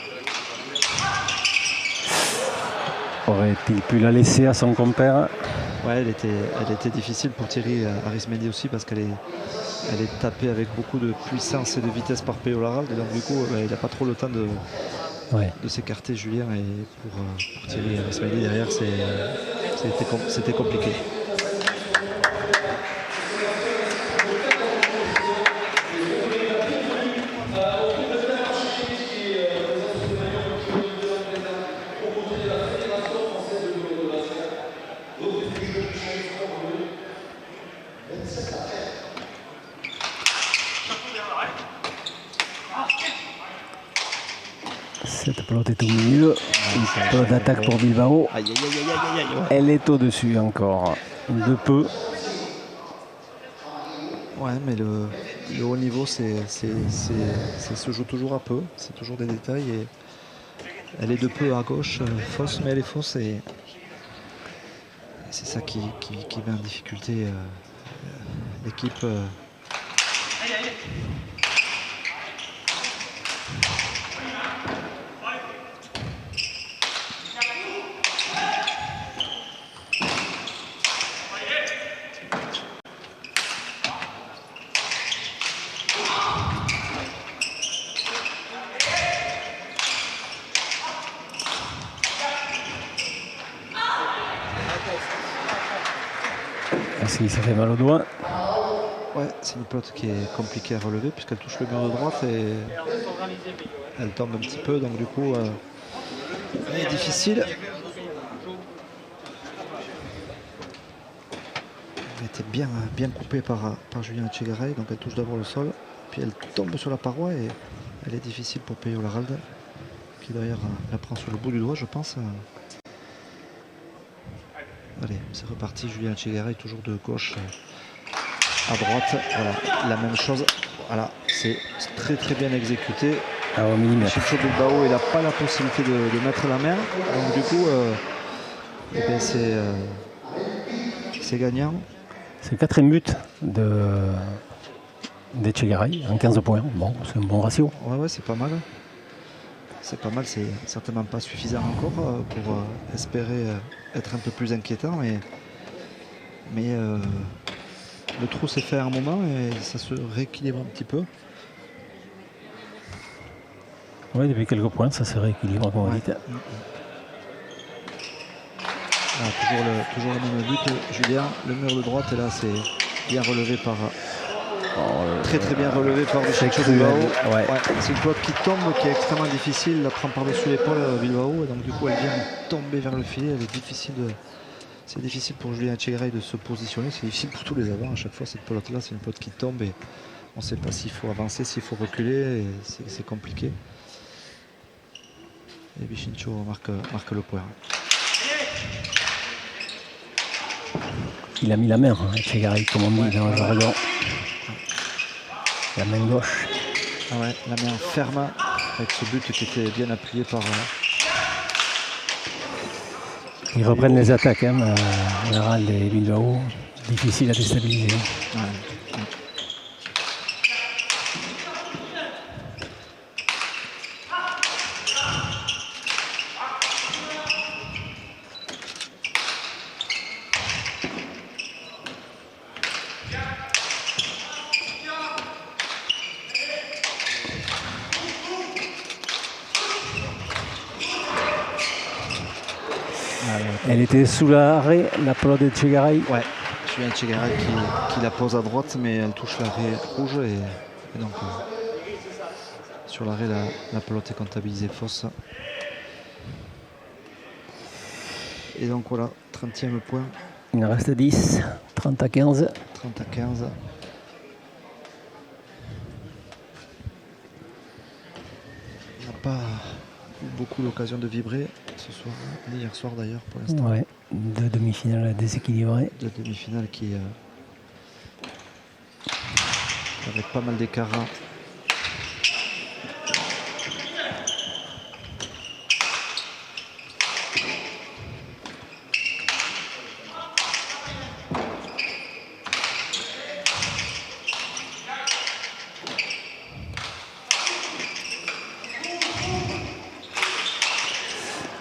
Aurait-il pu la laisser à son compère? Ouais, elle était difficile pour Thierry Arismendi aussi parce qu'elle est tapée avec beaucoup de puissance et de vitesse par Péo Laralde, et donc du coup il n'a pas trop le temps de s'écarter Julien, et pour Thierry Arismendi derrière c'était compliqué. Cette pelote est au milieu. Une pelote d'attaque pour Bilbao. Elle est au-dessus encore. De peu. Ouais, mais le haut niveau, ça se joue toujours à peu. C'est toujours des détails. Et elle est de peu à gauche, fausse, mais elle est fausse. Et c'est ça qui met en difficulté l'équipe. Parce qu'il s'est fait mal au doigt. Ouais, c'est une pelote qui est compliquée à relever puisqu'elle touche le mur de droite et elle tombe un petit peu, donc du coup, elle est difficile. Elle était bien coupée par Julien Etchegaray, donc elle touche d'abord le sol, puis elle tombe sur la paroi et elle est difficile pour Peyo Laralde, qui d'ailleurs la prend sur le bout du doigt, je pense. Allez, c'est reparti, Julien Etchegaray toujours de gauche à droite, voilà, la même chose, voilà, c'est très bien exécuté. Au millimètre. Chincho Bilbao, il n'a pas la possibilité de mettre la main, donc du coup, c'est gagnant. C'est le 4e but d'Etchegaray en 15 points. Bon, c'est un bon ratio. Ouais, c'est pas mal. C'est pas mal, c'est certainement pas suffisant encore pour espérer être un peu plus inquiétant, mais le trou s'est fait à un moment et ça se rééquilibre un petit peu. Oui, depuis quelques points, ça se rééquilibre, comme on dit. Toujours le même but, Julien. Le mur de droite, et là, c'est bien relevé par... très bien relevé par Chincho Bilbao. Ouais. C'est une pelote qui tombe, qui est extrêmement difficile. La prend par-dessus l'épaule Bilbao, et donc du coup, elle vient tomber vers le filet. C'est difficile pour Julien Etchegaray de se positionner. C'est difficile pour tous les avants. À chaque fois, cette pelote-là, c'est une pelote qui tombe et on ne sait pas s'il faut avancer, s'il faut reculer. Et c'est compliqué. Et Bichincho marque le point. Il a mis la main, Etchegaray, comme on dit dans le jargon. La main gauche. Ah ouais, la main ferme avec ce but qui était bien appuyé par... Ils reprennent les attaques, Laralde et Bilbao. Difficile à déstabiliser. Ouais. Elle était sous l'arrêt, la pelote d'Etchegaray. Ouais, Julien Etchegaray qui la pose à droite, mais elle touche l'arrêt rouge et donc sur l'arrêt la pelote est comptabilisée fausse. Et donc voilà, 30e point. Il en reste 10, 30-15. 30-15. On n'a pas eu beaucoup l'occasion de vibrer ce soir, ni hier soir d'ailleurs pour l'instant. Ouais, 2 demi-finales déséquilibrées. 2 demi-finales qui avec pas mal d'écart.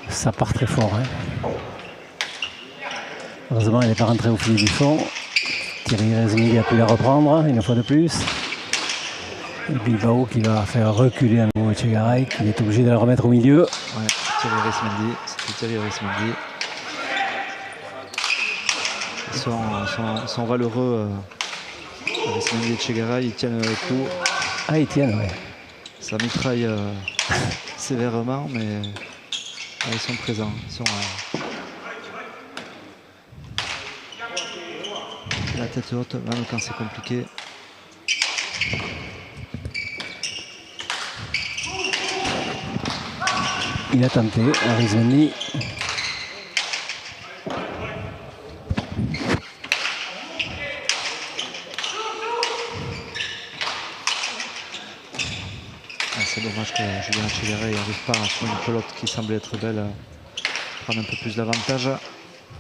Ça part très fort. Heureusement, elle n'est pas rentrée au filet du fond. Thierry Rezmili a pu la reprendre une fois de plus. Et Bilbao qui va faire reculer à nouveau Etchegaray, qui est obligé de la remettre au milieu. Ouais, c'était Thierry Rezmili. Ils sont valeureux. Rezmili et Etchegaray, ils tiennent le coup. Ah, ils tiennent, ouais. Ça mitraille sévèrement, mais ils sont présents. La tête haute, même quand c'est compliqué. Il a tenté, Rezmili. c'est dommage que Julien Echegaray n'arrive pas sur une pelote qui semblait être belle à prendre un peu plus d'avantage.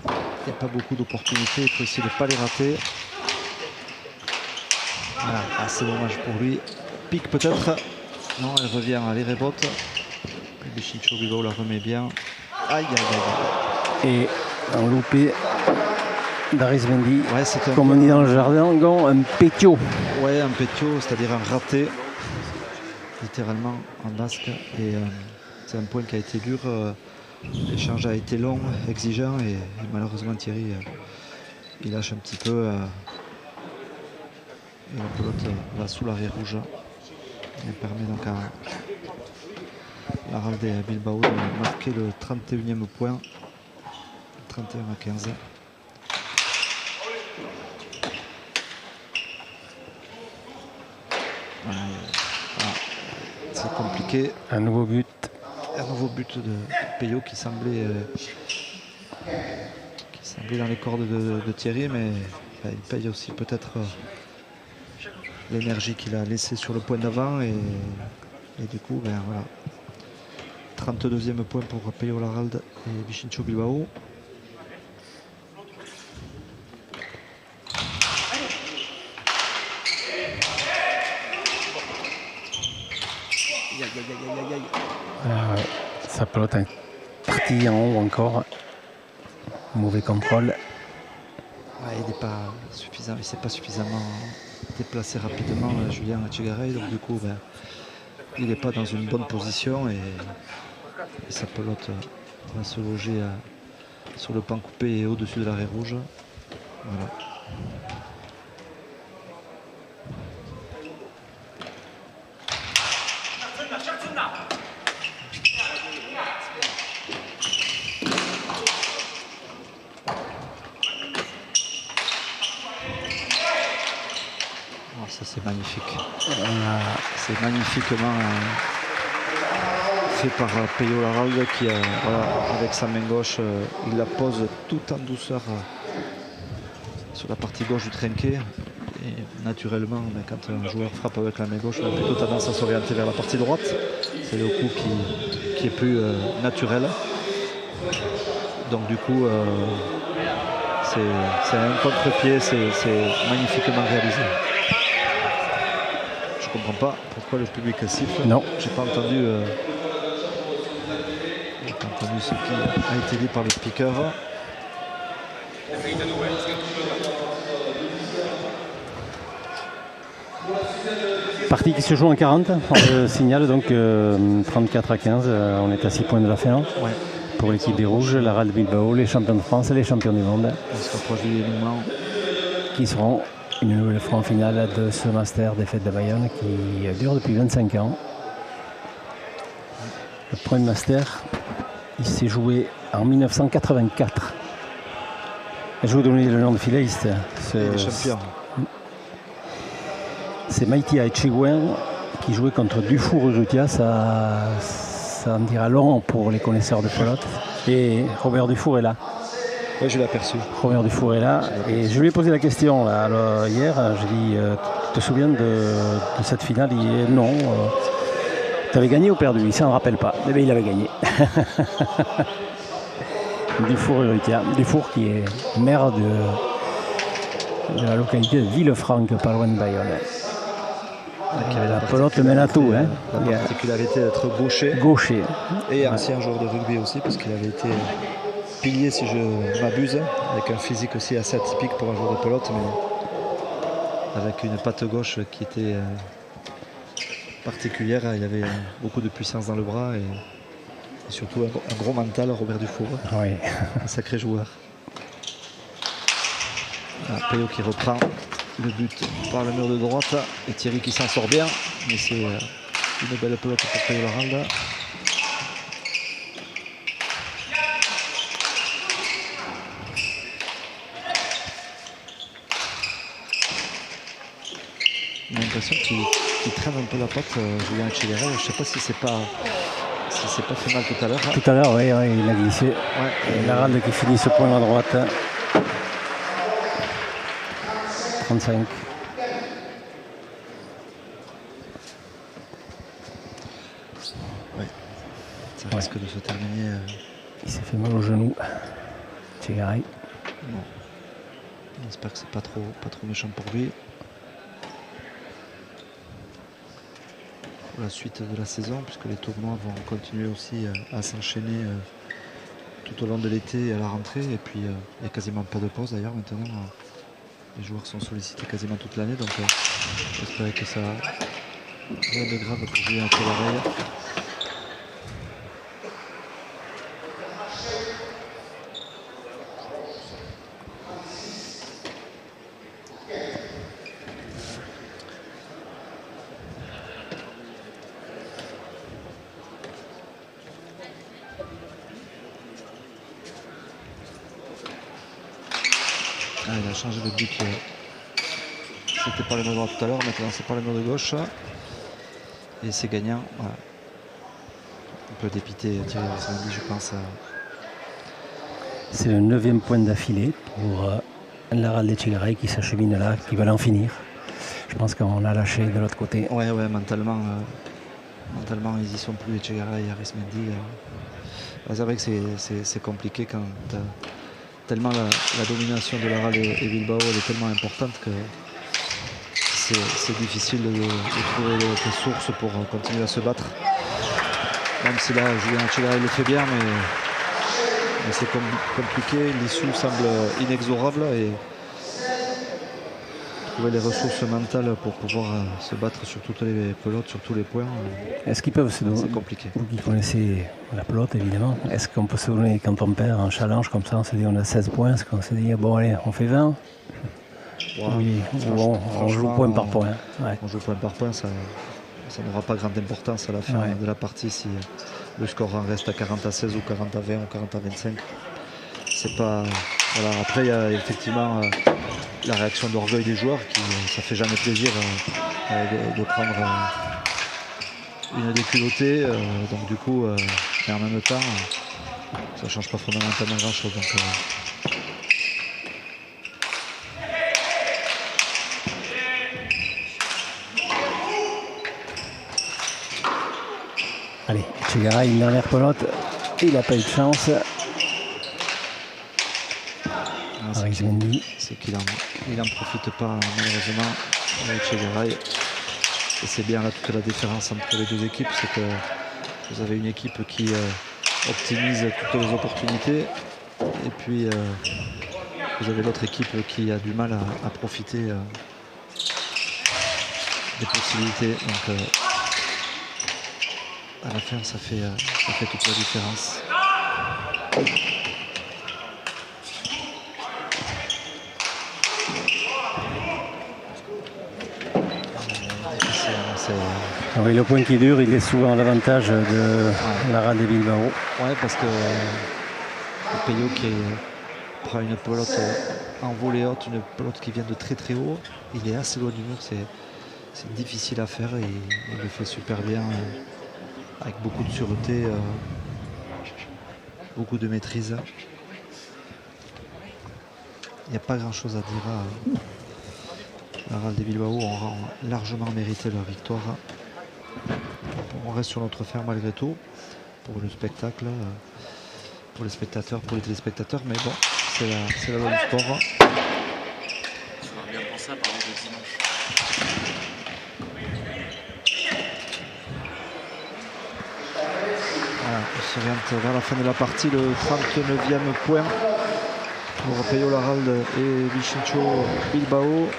Il n'y a pas beaucoup d'opportunités, il faut essayer de ne pas les rater. Voilà, c'est dommage pour lui. Pique peut-être. Non, elle revient, elle rebote. Bichincho Bilbao la remet bien. Aïe, aïe, aïe. Et un loupé d'Arismendi, Ouais, comme on dit dans le jargon, un pétio. Ouais, un pétio, c'est-à-dire un raté, littéralement en basque. Et c'est un point qui a été dur. L'échange a été long, exigeant, et malheureusement Thierry, il lâche un petit peu. Et la pelote va sous l'arrêt rouge. Elle permet donc à l'Arralde et à Bilbao de marquer le 31e point. 31-15. Voilà, c'est compliqué. Un nouveau but. Un nouveau but de Peyo qui semblait dans les cordes de Thierry, mais il paye aussi peut-être l'énergie qu'il a laissée sur le point d'avant, et du coup voilà. 32e point pour Peyo Larralde et Bichincho Bilbao. Sa pelote est partie en haut encore. Mauvais contrôle. Ouais, il n'est pas suffisant, il ne s'est pas suffisamment déplacé rapidement, Julien Echegaray, donc du coup il n'est pas dans une bonne position, et sa pelote va se loger sur le pan coupé et au-dessus de l'arrêt rouge. Voilà. Ça c'est magnifique. C'est magnifiquement fait par Peyo Larralde qui, avec sa main gauche, il la pose tout en douceur sur la partie gauche du trinquet. Et naturellement, quand un joueur frappe avec la main gauche, on a plutôt tendance à s'orienter vers la partie droite. C'est le coup qui est plus naturel. Donc du coup, c'est un contre-pied, c'est magnifiquement réalisé. Je comprends pas pourquoi le public siffle. Non. J'ai pas entendu ce qui a été dit par le speaker. Partie qui se joue en 40, on le signale, donc 34-15, on est à 6 points de la fin. Ouais. Pour l'équipe des Rouges, l'Arralde Bilbao, les champions de France et les champions du monde. On se rapproche du dénouement. Qui seront une nouvelle fois en finale de ce Master des Fêtes de Bayonne qui dure depuis 25 ans. Le premier Master, il s'est joué en 1984. Je vais vous donner le nom de finaliste. Les champions. C'est Maïtia Etchegouin qui jouait contre Dufour-Urrutia. Ça en dira long pour les connaisseurs de pelote. Et Robert Dufour est là. Oui, je l'ai aperçu. Robert Dufour est là. Et je lui ai posé la question là, alors, hier. J'ai dit, tu te souviens de cette finale? Il dit non. Tu avais gagné ou perdu? Il ne s'en rappelle pas. Eh bien, il avait gagné. Dufour-Urrutia. Dufour qui est maire de la localité de Villefranche, pas loin de Bayonne. La pelote mène à tout. La particularité d'être gaucher. Et ancien joueur de rugby aussi, parce qu'il avait été pilier, si je m'abuse, avec un physique aussi assez atypique pour un joueur de pelote, mais avec une patte gauche qui était particulière. Il avait beaucoup de puissance dans le bras et surtout un gros mental, Robert Dufour. Oui. Un sacré joueur. Peyo qui reprend le but par le mur de droite et Thierry qui s'en sort bien, mais c'est une belle pelote pour Peyo Larralde. J'ai l'impression qu'il traîne un peu la patte, Julien Echegaray. Je ne sais pas si c'est pas fait mal tout à l'heure. Tout à l'heure, oui, il a glissé. Ouais. Et Larralde qui finit ce point à droite. 35. risque de se terminer. Il s'est fait mal au genou. Etchegaray. Bon. J'espère que c'est pas trop méchant pour lui. Pour la suite de la saison, puisque les tournois vont continuer aussi à s'enchaîner tout au long de l'été et à la rentrée. Et puis il n'y a quasiment pas de pause d'ailleurs maintenant. Les joueurs sont sollicités quasiment toute l'année, donc j'espère que ça rien de grave pour Julien Etchegaray. Il a changé de but. C'était par le main droit tout à l'heure, maintenant c'est par le main de gauche. Et c'est gagnant. Voilà. On peut dépiter Thierry Arismendi, je pense. C'est le 9e point d'affilée pour Laral d'Etchegaray qui s'achemine là, qui va l'en finir. Je pense qu'on a lâché de l'autre côté. Ouais, mentalement, ils y sont plus, Etchegaray et Arismendi. C'est vrai que c'est compliqué quand tellement la domination de Laral et Bilbao elle est tellement importante que c'est difficile de trouver des ressources pour continuer à se battre. Même si là, Julien Etchegaray le fait bien, mais c'est compliqué. L'issue semble inexorable et trouver les ressources mentales pour pouvoir se battre sur toutes les pelotes, sur tous les points. Est-ce qu'ils peuvent se donner, c'est compliqué. Vous qui connaissez la pelote évidemment, est-ce qu'on peut se donner quand on perd un challenge comme ça, on se dit on a 16 points, est-ce qu'on se dit bon allez on fait 20 oui, bon, on joue point par point. Ouais. On joue point par point, ça n'aura pas grande importance à la fin de la partie si le score en reste à 40-16 ou 40-20 ou 40-25. C'est pas. Voilà. Après il y a effectivement la réaction d'orgueil des joueurs qui ça fait jamais plaisir de prendre une déculottée. Donc du coup et en même temps ça change pas fondamentalement grand chose. Donc, allez, Etchegaray, une dernière pelote, il n'a pas eu de chance. C'est qu'il n'en profite pas malheureusement Etchegaray. Et c'est bien là toute la différence entre les deux équipes, c'est que vous avez une équipe qui optimise toutes les opportunités et puis vous avez l'autre équipe qui a du mal à profiter des possibilités. Donc à la fin ça fait toute la différence. Oui, le point qui dure, il est souvent à l'avantage de Laral de Bilbao. Oui, parce que Peyo qui prend une pelote en volée haute, une pelote qui vient de très très haut, il est assez loin du mur, c'est difficile à faire et il le fait super bien avec beaucoup de sûreté, beaucoup de maîtrise. Il n'y a pas grand chose à dire à Laral de Bilbao, ont largement mérité leur victoire. On reste sur notre fer malgré tout pour le spectacle, pour les spectateurs, pour les téléspectateurs, mais bon, c'est la loi du sport. Ça va bien penser à parler de dimanche. Voilà, on s'oriente vers la fin de la partie, le 39e point pour Peyo Laral et Vichincho Bilbao.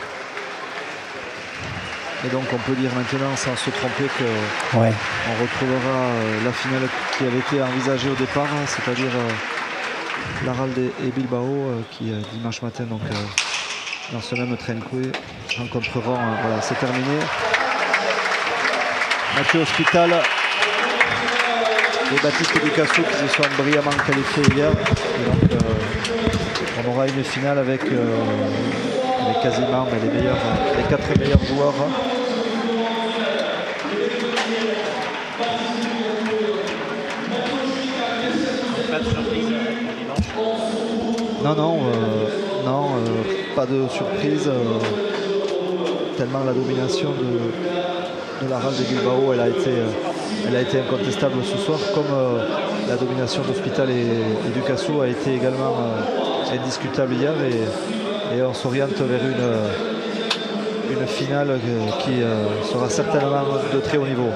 Et donc on peut dire maintenant sans se tromper qu'on retrouvera la finale qui avait été envisagée au départ, c'est-à-dire Laral et Bilbao qui dimanche matin donc dans ce même Trenque rencontreront, voilà c'est terminé. Mathieu Hospital et Baptiste Ducassou qui se sont brillamment qualifiés hier. Et donc on aura une finale avec quasiment les 4 meilleurs joueurs. Pas de surprise dimanche. Non, pas de surprise. Tellement la domination de Laral de Bilbao, elle a été incontestable ce soir, comme la domination d'Hospital et du Cassou a été également indiscutable hier et on s'oriente vers une finale qui sera certainement de très haut niveau.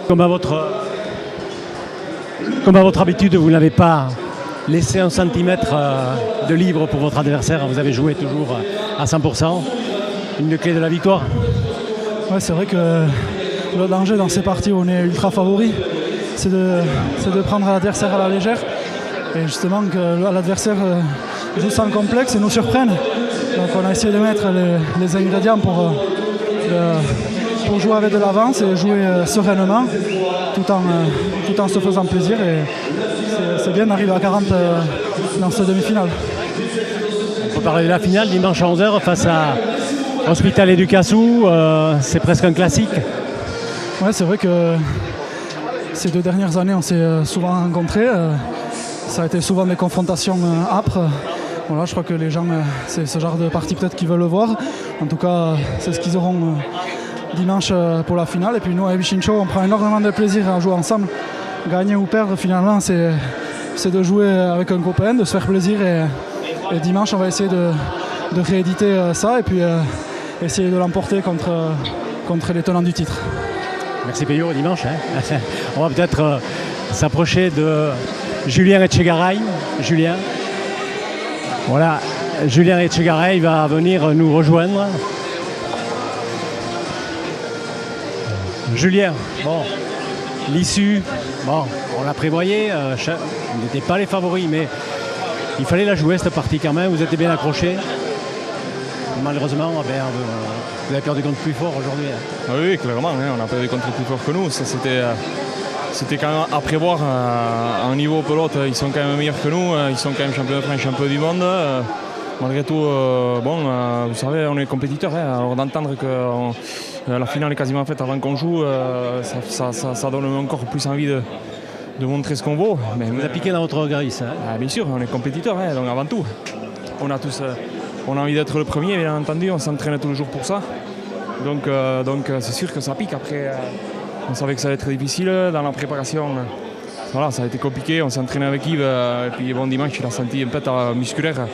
Comme à votre habitude, vous n'avez pas laissé un centimètre de libre pour votre adversaire. Vous avez joué toujours à 100%. Une des clés de la victoire. Ouais, c'est vrai que le danger dans ces parties où on est ultra favori, c'est de prendre l'adversaire à la légère. Et justement que l'adversaire joue sans complexe et nous surprenne. Donc on a essayé de mettre les ingrédients pour jouer avec de l'avance et jouer sereinement tout en se faisant plaisir. Et c'est bien d'arriver à 40 dans cette demi-finale. On peut parler de la finale dimanche à 11h face à Hospital et du Cassou. C'est presque un classique. Ouais, c'est vrai que ces 2 dernières années on s'est souvent rencontrés. Ça a été souvent des confrontations âpres. Voilà, je crois que les gens, c'est ce genre de partie peut-être qu'ils veulent le voir. En tout cas, c'est ce qu'ils auront dimanche pour la finale. Et puis nous, à Vichincho, on prend énormément de plaisir à jouer ensemble. Gagner ou perdre, finalement, c'est de jouer avec un copain, de se faire plaisir. Et dimanche, on va essayer de rééditer ça et puis essayer de l'emporter contre les tenants du titre. Merci Peyo, dimanche. On va peut-être s'approcher de Julien Etchegaray. Julien. Voilà, Julien Etchegaray va venir nous rejoindre. Julien, bon, l'issue, bon, on l'a prévoyé, on n'était pas les favoris, mais il fallait la jouer cette partie quand même, vous étiez bien accrochés. Malheureusement, vous avez perdu contre plus fort aujourd'hui. Oui, clairement, on a perdu contre plus fort que nous. Ça, c'était quand même à prévoir. À un niveau pelote, ils sont quand même meilleurs que nous. Ils sont quand même champions de France, champions du monde. Malgré tout, vous savez, on est compétiteurs. Alors d'entendre que la finale est quasiment faite avant qu'on joue, ça donne encore plus envie de montrer ce qu'on vaut. Mais vous avez piqué dans votre regard, ça. Bien sûr, on est compétiteurs, donc avant tout. On a envie d'être le premier, bien entendu. On s'entraîne tous les jours pour ça. Donc c'est sûr que ça pique. Après, on savait que ça allait être difficile dans la préparation. Voilà, ça a été compliqué. On s'est entraîné avec Yves. Et puis bon, dimanche, il a senti un peu musculaire.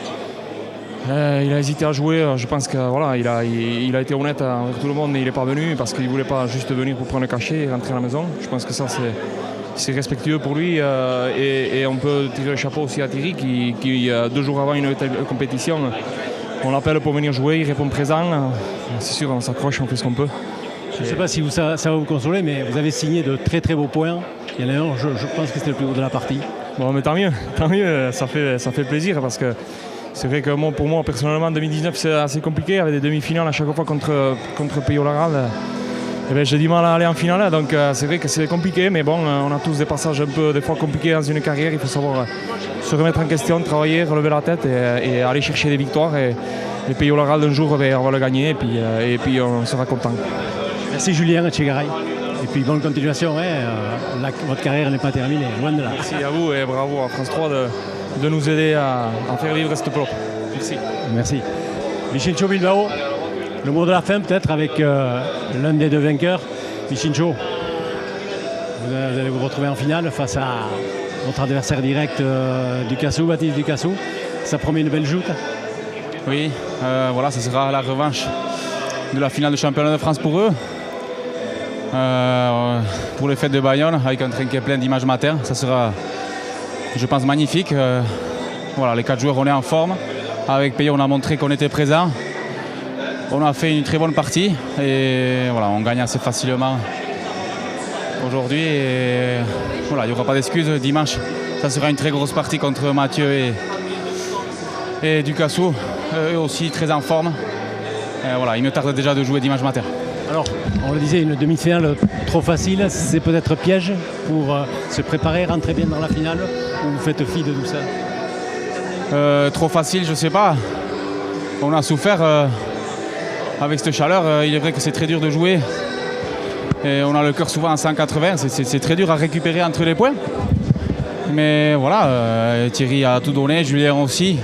Il a hésité à jouer. Je pense que voilà, il a été honnête avec tout le monde et il n'est pas venu parce qu'il ne voulait pas juste venir pour prendre le cachet et rentrer à la maison. Je pense que ça, c'est respectueux pour lui. Et on peut tirer le chapeau aussi à Thierry qui 2 jours avant une telle compétition, on l'appelle pour venir jouer, il répond présent. C'est sûr, on s'accroche, on fait ce qu'on peut. Je ne sais pas si ça va vous consoler, mais vous avez signé de très très beaux points. Il y en a un, je pense que c'était le plus haut de la partie. Bon, mais tant mieux, ça fait plaisir parce que c'est vrai que pour moi, personnellement, 2019, c'est assez compliqué avec des demi-finales à chaque fois contre Peyo-Laval. J'ai du mal à aller en finale, donc c'est vrai que c'est compliqué, mais bon, on a tous des passages un peu des fois compliqués dans une carrière. Il faut savoir se remettre en question, travailler, relever la tête et aller chercher des victoires. Et Peyo-Laval d'un jour, on va le gagner et puis on sera content. Merci Julien Etchegaray. Et puis bonne continuation, votre carrière n'est pas terminée, loin de là. Merci à vous et bravo à France 3 de nous aider à faire vivre cette pelote. Merci. Merci. Vichincho Bilbao, le mot de la fin peut-être avec l'un des 2 vainqueurs. Vichincho, vous allez vous retrouver en finale face à votre adversaire direct du Cassou, Baptiste du Cassou. Ça promet une belle joute. Oui, voilà, ça sera la revanche de la finale du championnat de France pour eux. Pour les fêtes de Bayonne, avec un trinquet plein d'images matin, ça sera, je pense, magnifique. Voilà, les 4 joueurs, on est en forme. Avec Peyo, on a montré qu'on était présent. On a fait une très bonne partie et voilà, on gagne assez facilement aujourd'hui. Et voilà, il n'y aura pas d'excuses. Dimanche, ça sera une très grosse partie contre Mathieu et du Cassou, eux aussi très en forme. Et voilà, il me tarde déjà de jouer dimanche matin. Alors, on le disait, une demi-finale trop facile, c'est peut-être piège pour se préparer, rentrer bien dans la finale, ou vous faites fi de tout ça? Trop facile, je ne sais pas. On a souffert avec cette chaleur. Il est vrai que c'est très dur de jouer. Et on a le cœur souvent à 180, c'est très dur à récupérer entre les points. Mais voilà, Thierry a tout donné, Julien aussi.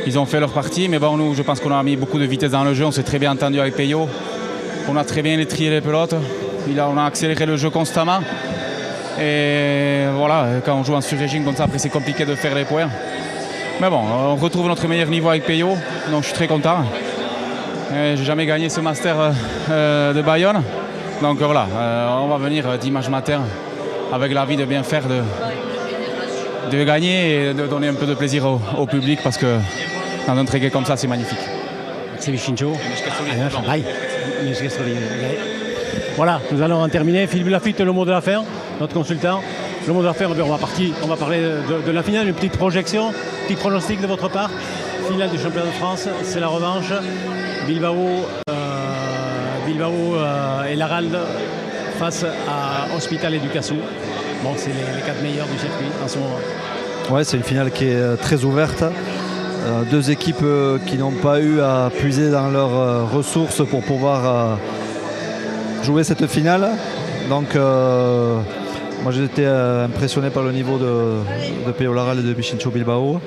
Ils ont fait leur partie, mais bon, nous, je pense qu'on a mis beaucoup de vitesse dans le jeu. On s'est très bien entendu avec Peyo. On a très bien trié les pelotes. On a accéléré le jeu constamment. Et voilà, quand on joue en sur-régime comme ça, après c'est compliqué de faire les points. Mais bon, on retrouve notre meilleur niveau avec Peyo, donc je suis très content. J'ai jamais gagné ce master de Bayonne. Donc voilà, on va venir dimanche matin avec l'envie de bien faire, de gagner et de donner un peu de plaisir au public parce que dans un trinquet comme ça, c'est magnifique. Merci Vichincho. Voilà, nous allons en terminer. Philippe Lafitte, le mot de la fin, notre consultant. Le mot de la fin, on va parler de la finale, une petite projection, un petit pronostic de votre part. Finale du championnat de France, c'est la revanche. Bilbao et l'Arald face à Hospital et Ducassou. Bon, c'est les 4 meilleurs du circuit en ce moment. Ouais, c'est une finale qui est très ouverte. Deux équipes qui n'ont pas eu à puiser dans leurs ressources pour pouvoir jouer cette finale. Donc moi j'ai été impressionné par le niveau de Peyo Laral et de Vichincho Bilbao.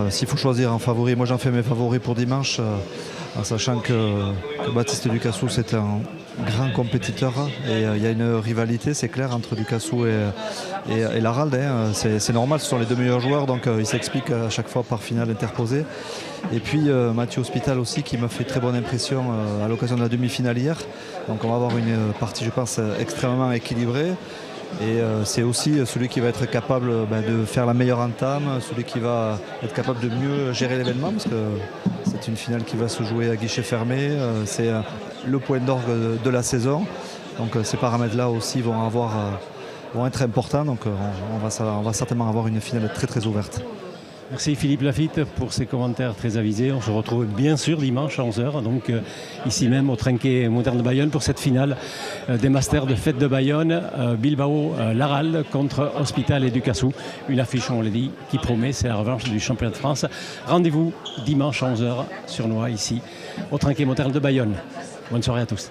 S'il faut choisir un favori, moi j'en fais mes favoris pour dimanche, en sachant que Baptiste Ducassou c'est un grand compétiteur et il y a une rivalité, c'est clair, entre Ducassou et Larald. C'est normal, ce sont les deux meilleurs joueurs, donc ils s'expliquent à chaque fois par finale interposée. Et puis Mathieu Hospital aussi qui m'a fait très bonne impression à l'occasion de la demi-finale hier. Donc on va avoir une partie, je pense, extrêmement équilibrée. Et c'est aussi celui qui va être capable de faire la meilleure entame, celui qui va être capable de mieux gérer l'événement, parce que c'est une finale qui va se jouer à guichet fermé, c'est le point d'orgue de la saison. Donc ces paramètres-là aussi vont être importants, donc on va certainement avoir une finale très très ouverte. Merci Philippe Lafitte pour ces commentaires très avisés. On se retrouve bien sûr dimanche à 11h, donc ici même au Trinquet Moderne de Bayonne pour cette finale des Masters de Fête de Bayonne. Bilbao Larald contre Hospital et Ducassou. Une affiche, on l'a dit, qui promet, c'est la revanche du championnat de France. Rendez-vous dimanche à 11h sur Noix, ici au Trinquet Moderne de Bayonne. Bonne soirée à tous.